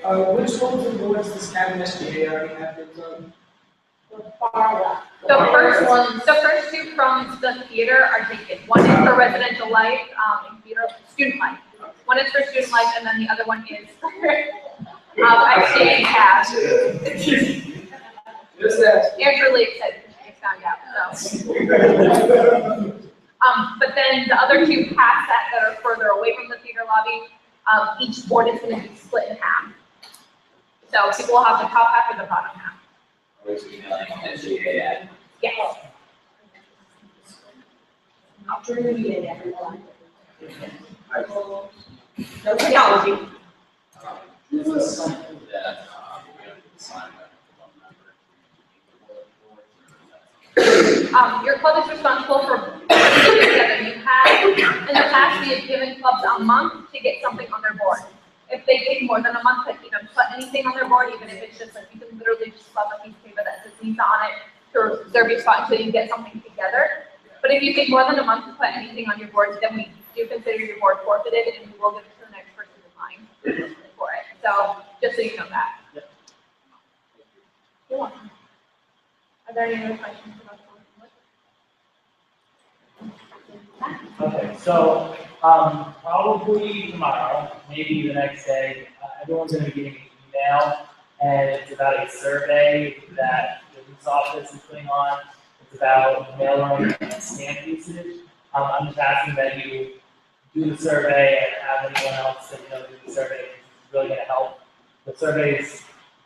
or? Which ones and boards does cabinet SBA already have its own? The first two from the theater are taken. One is for residential life, and theater, student life. One is for student life, and then the other one is for SBA tab. Eric's really excited because she just found out. So. But then the other two past that are further away from the theater lobby, each board is going to be split in half. So people will have the top half and the bottom half. Yes. After the meeting, everyone. No technology. Is this something that Your club is responsible for putting it together. You have, in the past, we have given clubs a month to get something on their board. If they take more than a month to even put anything on their board, even if it's just like, you can literally just slap a piece of paper that says needs on it to reserve your spot until you get something together. But if you take more than a month to put anything on your board, then we do consider your board forfeited and we will give it to the next person in line for it. So just so you know that. You're welcome. Are there any other questions about the Okay, so probably tomorrow, maybe the next day, everyone's going to be getting an email, and it's about a survey that the business office is putting on. It's about mail-in and stamp usage. I'm just asking that you do the survey and have anyone else that you know do the survey. It's really going to help. The survey is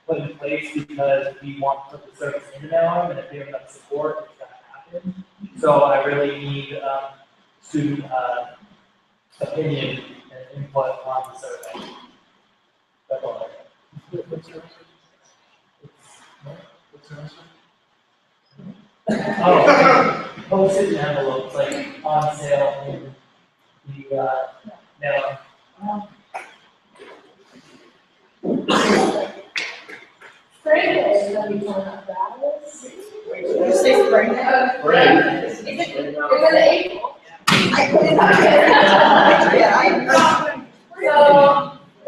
put in place because we want to put the service in the mail-in, and if they have enough support, it's going to happen. So I really need student opinion and input on the survey. That's all. Oh, postage envelopes like on sale in the mail. Spring is gonna be coming up, Dallas. Did you say spring? Is it April? So,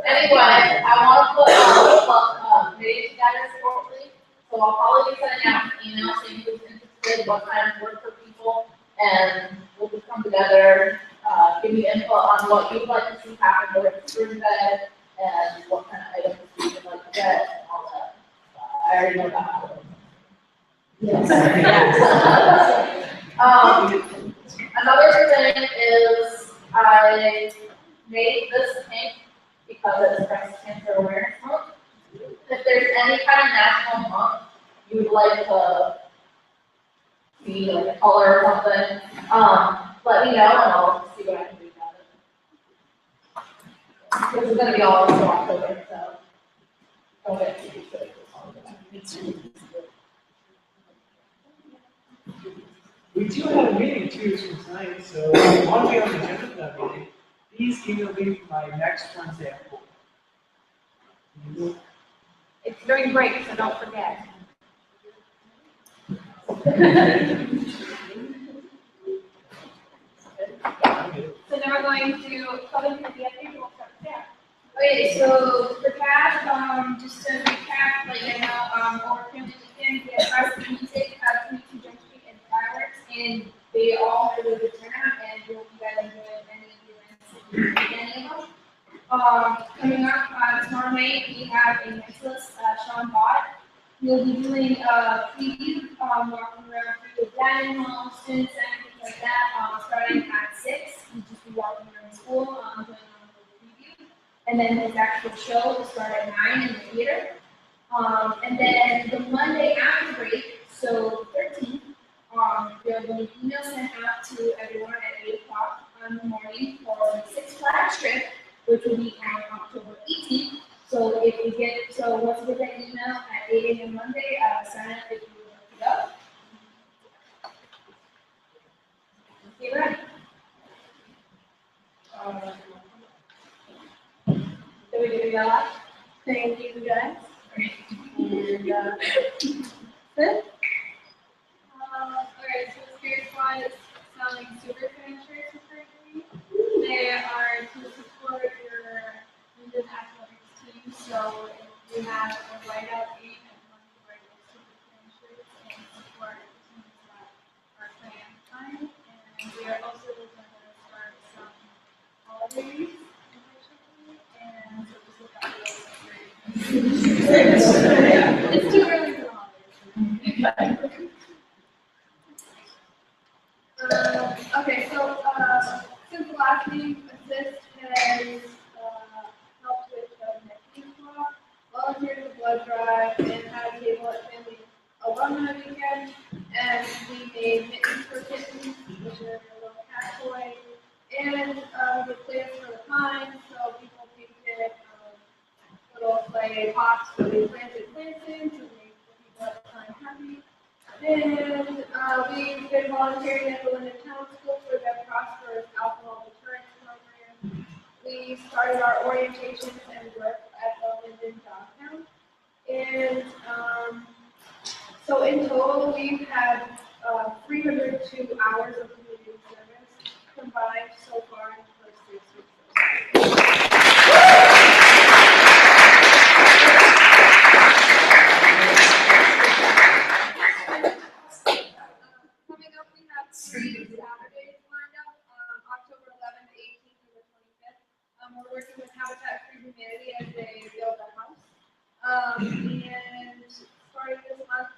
anyway, I want to put meeting together shortly, so I'll probably be sending out an email saying who's interested, what kind of work for people, and we'll just come together, give you input on what you'd like to see happen with the room bed, and what kind of items you would get all that. I already know that. Yes. Another thing is I made this pink because it's Breast Cancer Awareness Month. If there's any kind of national month you would like to see, like a color or something, let me know and I'll see what I can do about it. This is gonna be all until October, so don't get too excited. We do have a meeting too tonight, so if you want to be on the agenda for that meeting, please email me by next Wednesday at 4. It's during break, so don't forget. So now we're going to Southern PDFA, we'll start there. Okay, so for cash, just to recap, like I know, over family weekend, we had Rise of Music, 22 Jump Street and fireworks, and they all had a really good turnout, and we hope you guys enjoyed many of the events, any of them. Coming up, tomorrow night, we have a necklace, Sean Bott. We'll be doing a preview, walking around through the dining hall, students, and things like that, starting at 6. We'll just be walking around school, doing a little preview. And then his actual show will start at 9 in the theater. And then the Monday after break, so 13th, there will be an email sent out to everyone at 8 o'clock in the morning for the Six Flags trip, which will be on October 18th. So if you get, so once you get that email at 8 a.m. Monday, sign up if you would like to go. Okay, right. Did we do that? Thank you, guys. And, good. Alright, so the Spirit Squad is selling super fan shirts currently. They are to support your Lyndon athletics team, so if you have a whiteout game and want to wear those super fan shirts and support teams that are playing at the time. And we are also going to start some holidays, unfortunately, and so just look out for those. It's too early for the holidays. Okay, so since the last meeting, Assist has helped with the next walk, volunteered at the blood drive, and had a table at family alumni weekend. And we made mittens for kittens, which are a little cat toy, and the plants for the pines, so people painted little clay pots where they planted plants in to make the people at the time happy. And we've been volunteering at the Lyndon Town School for the Prosperous Alcohol Deterrence Program. We started our orientations and work at the Lyndon downtown. And so in total, we've had 302 hours of community service combined so far in the first 6 weeks. Coming up, we have 3 Saturdays lined up, October 11th, 18th, and the 25th. We're working with Habitat for Humanity as they build a house. And starting this month,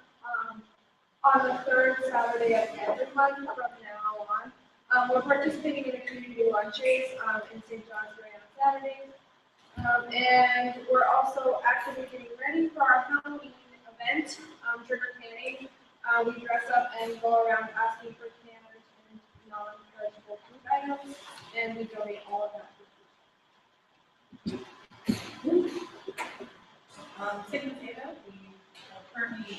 on the 3rd Saturday of every month from now on, we're participating in a community lunch race in St. John's Way on Saturdays. And we're also actively getting ready for our Halloween event, trigger canning. We dress up and go around asking for canners and non-perishable food items, and we donate all of that to food. City of Data, we currently,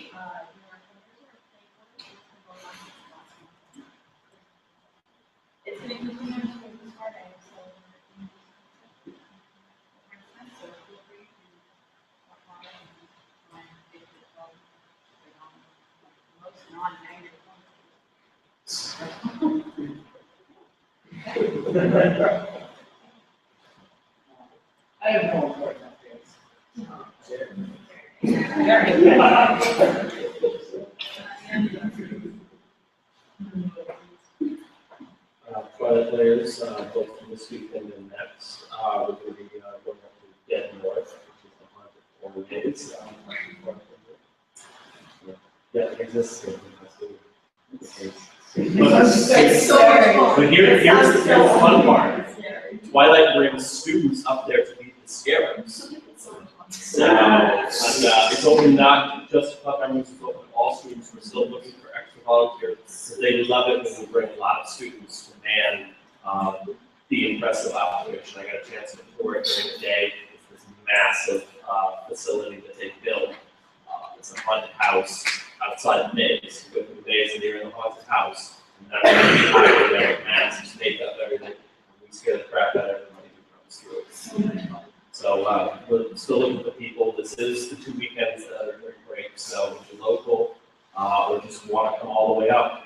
it's going to continue until the start date, so. Feel free to apply and get your phone. Most non-negative. I have no important updates. Twilight players, both for this weekend and next, we're going to be going up to Dead North, which is the haunted corner couple of days. Yeah, it exists. That's so much fun. But here's That the sounds so fun fun. part. Twilight brings students up there to meet the scarabs. So, and, it's open not just to club members, it's open to all students. We're still looking for extra volunteers. They love it when we bring a lot of students to man the impressive operation. I got a chance to tour it during the day. It's this massive facility that they built. It's a haunted house outside of Maze. You go through the maze and you're in the haunted house. And that's why we hire there with masks, makeup, everything. We scare the crap out of everybody who comes through. So we're still looking for people. This is the 2 weekends that are very great. So if you're local or just want to come all the way up,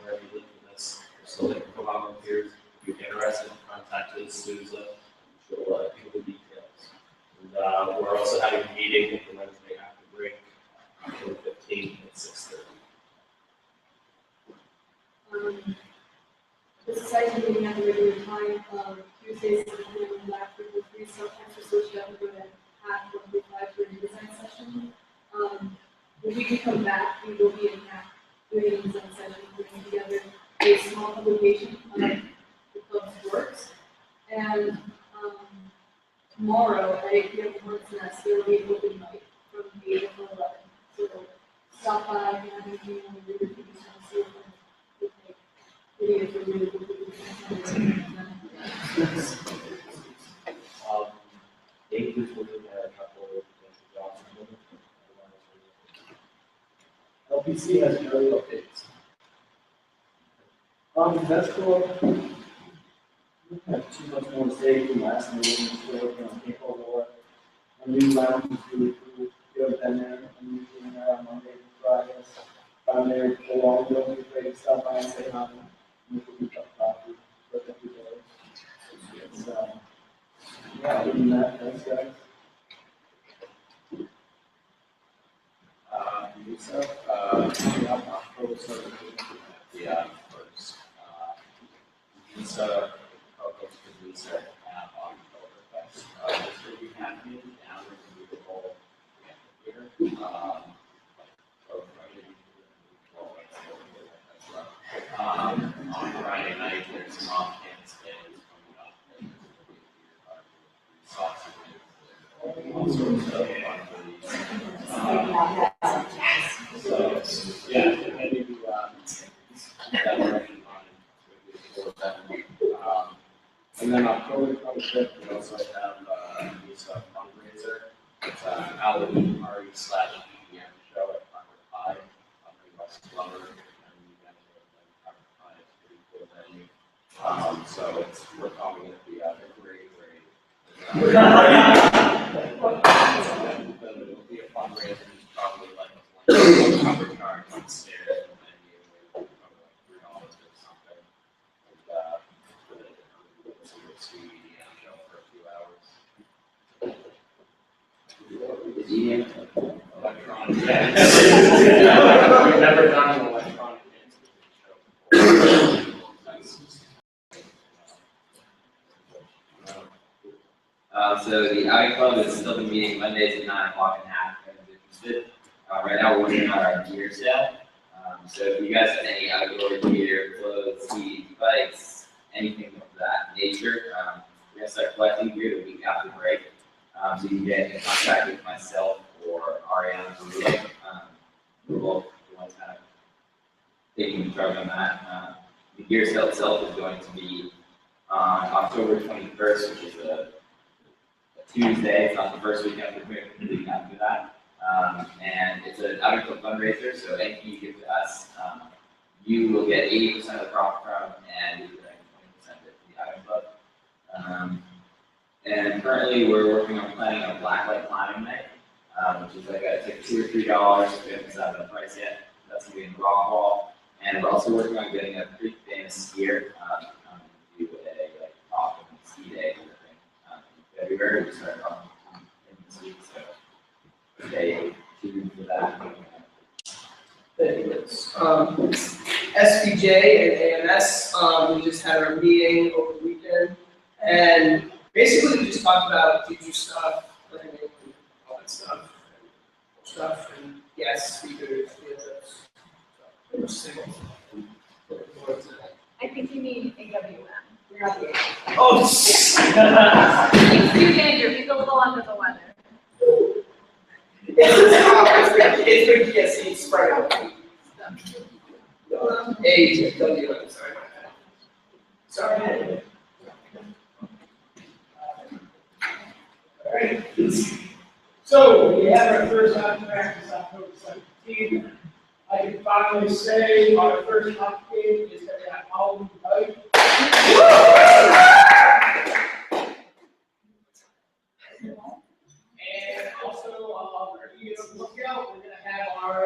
wherever you live for this, we're still looking for volunteers. If you're interested, contact Liz Souza. She'll give you the details. And we're also having a meeting the Wednesday after break, October 15th at 6:30. The society meeting at the regular time, Tuesdays, and after the three self-exercise, we're going to have 1:45 for a design session. When we come back, we will be in half doing a design session, putting together a small publication of the club's works. And tomorrow at 8 p.m. in Hornets Nest, there will be an open mic from 8 until 11. So stop by and have anything on the reader to see if we take videos or really good Dave is looking at a couple of jobs. LPC has no updates. That's cool. I have too much more to say from last meeting. Still working on paperwork. A new lounge is really cool. Go down there. I'm usually there on Monday and Fridays. I'm there for long. Don't be afraid to stop by and say hi. Make a cup of coffee. Look at the day. So, yeah, other than that, thanks guys. New stuff, coming up October 17th, yeah, first. Lisa, co-host for Lisa at Oktoberfest. This will be happening down in the whole theater. On Friday night, there's some off-campus bands coming up. And all sorts of fun. So, yeah, maybe do that direction on and then October 25th, we also have this fundraiser. It's a Halloween party / EDM show at Parker Pie, up in West Glover. And you guys know Parker Pie is a pretty cool venue. So we're calling it the Great Parade. It'll be a fundraiser. It's probably like a cover charge on stairs and venue, maybe $3 or something. And see EDM show for a few hours. EDM electronic dance. We've never done an electronic dance show. So the Ag Club is still meeting Mondays at 9 o'clock and half if interested. Right now we're working on our gear sale. So if you guys have any outdoor gear, clothes, skis, bikes, anything of that nature, we're gonna start collecting gear the week after break. So you can get in contact with myself or Ariana Barula. We're both the ones kind of taking charge on that. The gear sale itself is going to be on October 21st, which is a Tuesday. It's not the first weekend, but the week after that. And it's an out-of-club fundraiser, so anything you give to us, you will get 80% of the profit from, and you get 20% of the out-of-club. And currently, we're working on planning a blacklight climbing night, which is like it's like $2 or $3. We haven't decided on the price yet. That's gonna be in Rock Wall, and we're also working on getting a pretty famous skier to do a like talk and ski day kind of thing. In February, we start talking in this week, so stay tuned for that. SPJ and AMS, we just had our meeting over the weekend, and basically we just talked about future stuff, planning, all that stuff. stuff and guest speakers, theaters. So, we're single. Looking forward to that. I think you mean AWM. Oh, Excuse Andrew, he's a little under the weather. it's for PSC spread out. AWM, I'm sorry. Sorry. All right. So we have our first hockey practice October 17th. I can finally say our first hockey game is going to have Halloween Pike. And also, look out, we're going to have our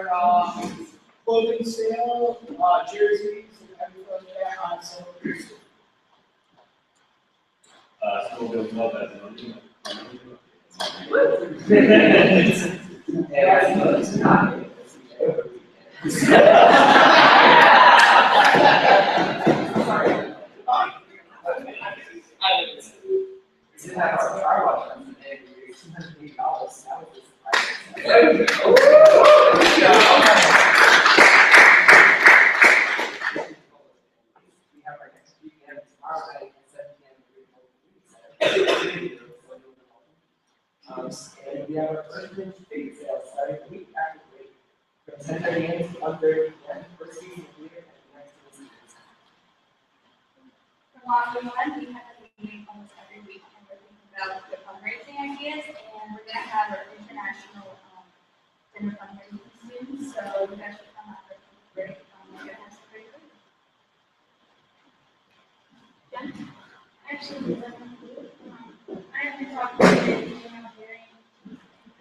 clothing sale, jerseys, and everything like that on sale. School builds up as an And we have our first winter ticket sale starting the week after the week. From 10:30 a.m. to 1:30 p.m. for season theater and next to the seasons. From Locker One, we have a meeting almost every week, and we're thinking about the fundraising ideas, and we're gonna have our international dinner fundraising soon, so you guys should come out for a break. We're gonna have some great food. Jen? Actually, I have been talking to you know, during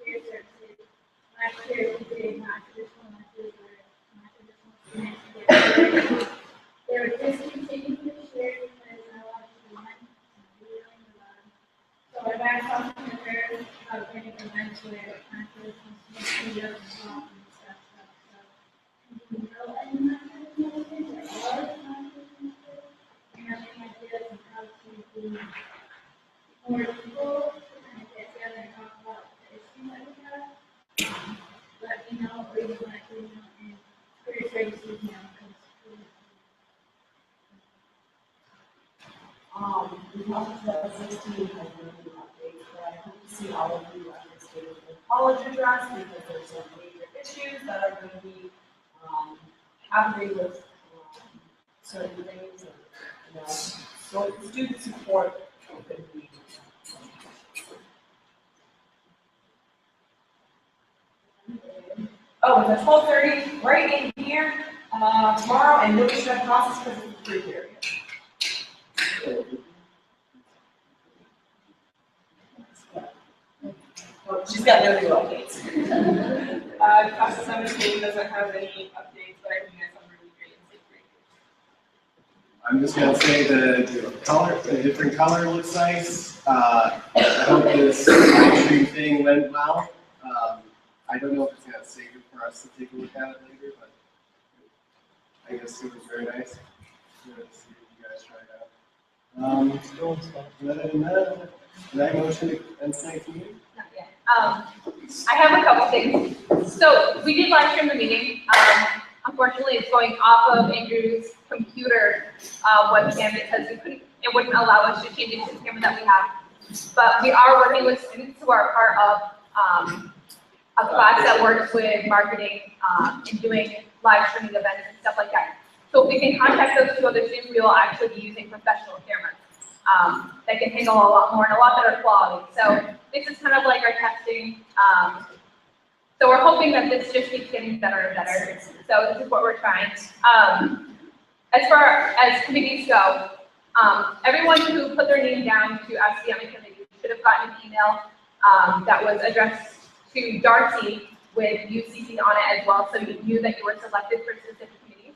career services. Last year, we did non-traditional methods where non-traditional students get they were discontinued this year because not a lot of people went. So I've asked some of the parents about getting events where non-traditional students can go and talk and stuff. So, you know, any non-traditional students or all non-traditional students, you have any ideas on how to be more people to kind of get together and talk about the issues that we have. Let me know, or even let me know in career services, you know, We talked about 16 has been a few updates, but I hope to see all of you at this table with college address because there's some major issues that are going to be happening with certain things and, you know, so student support could be. Oh, it's at 12:30, right in here, tomorrow, and no shred process because it's a free period. Well, she's got no new updates. Class of 17 doesn't have any updates, but I think that's really great and safe great. I'm just gonna say the color, the different color looks nice. I hope this live stream thing went well. I don't know if it's gonna save it for us to take a look at it later, but I guess it was very nice. Good to see you guys try it out. Other than that, did I motion to end tonight's meeting? Not yet. I have a couple things. So we did live stream the meeting. Unfortunately, it's going off of Andrew's computer webcam because it wouldn't allow us to change it to the camera that we have. But we are working with students who are part of a class that works with marketing and doing live streaming events and stuff like that. So if we can contact those two other students, we will actually be using professional cameras that can handle a lot more and a lot better quality. So this is kind of like our testing. So we're hoping that this just keeps getting better and better. So this is what we're trying. As far as committees go, everyone who put their name down to ask the committee should have gotten an email that was addressed to Darcy with UCC on it as well, so you knew that you were selected for specific committees.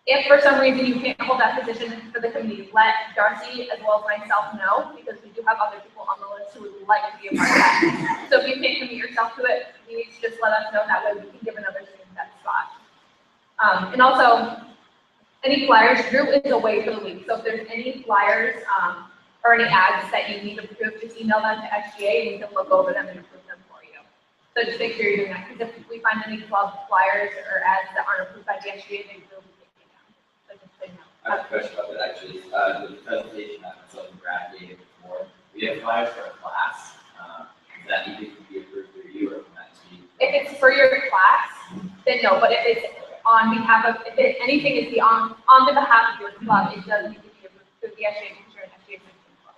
If for some reason you can't hold that position for the committee, let Darcy as well as myself know, because we do have other people on the list who would like to be a part of that. So if you can't commit yourself to it, you need to just let us know, that way we can give another student that spot. And also, any flyers, Drew is away for the week, so if there's any flyers or any ads that you need approved, just email them to SGA and we can look over them and approve them for you. So just make sure you're doing that, because if we find any club flyers or ads that aren't approved by the SGA, they will be taken down. So just so you know. I have a question about that actually. The presentation that myself and Brad gave before, we have flyers for a class. Does that need to be approved through you or from that team? If it's for your class, then no, but if it's on behalf of, if anything is on the behalf of your club, it does need to be approved through the SGA, because you're an SGA club.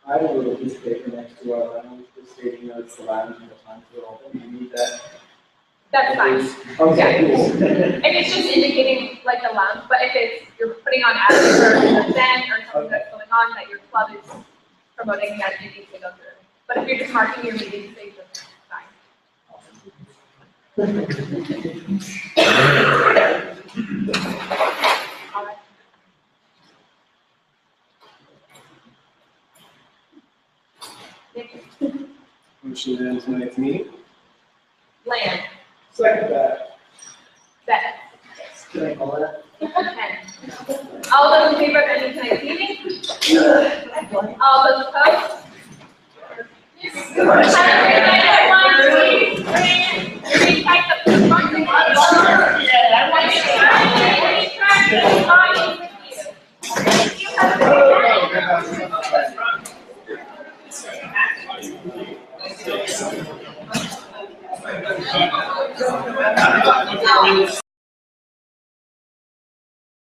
I have a little piece of paper next to our lounge, just stating that it's the lounge and the times are open. Do you need that? That's fine. Okay, Yeah. cool. If it's just indicating like the lounge, but if it's, you're putting on ads for an event or something that's going on that your club is promoting, that you need to go through. But if you're just marking your meeting space, that's fine. All right. Motion to end tonight's meeting. Land. Second that. Set. Can I call that? 10. All those in favor of ending tonight's meeting? All those opposed? Have a great night, everyone. Please back up the front. Yeah, I want you. Have a great night.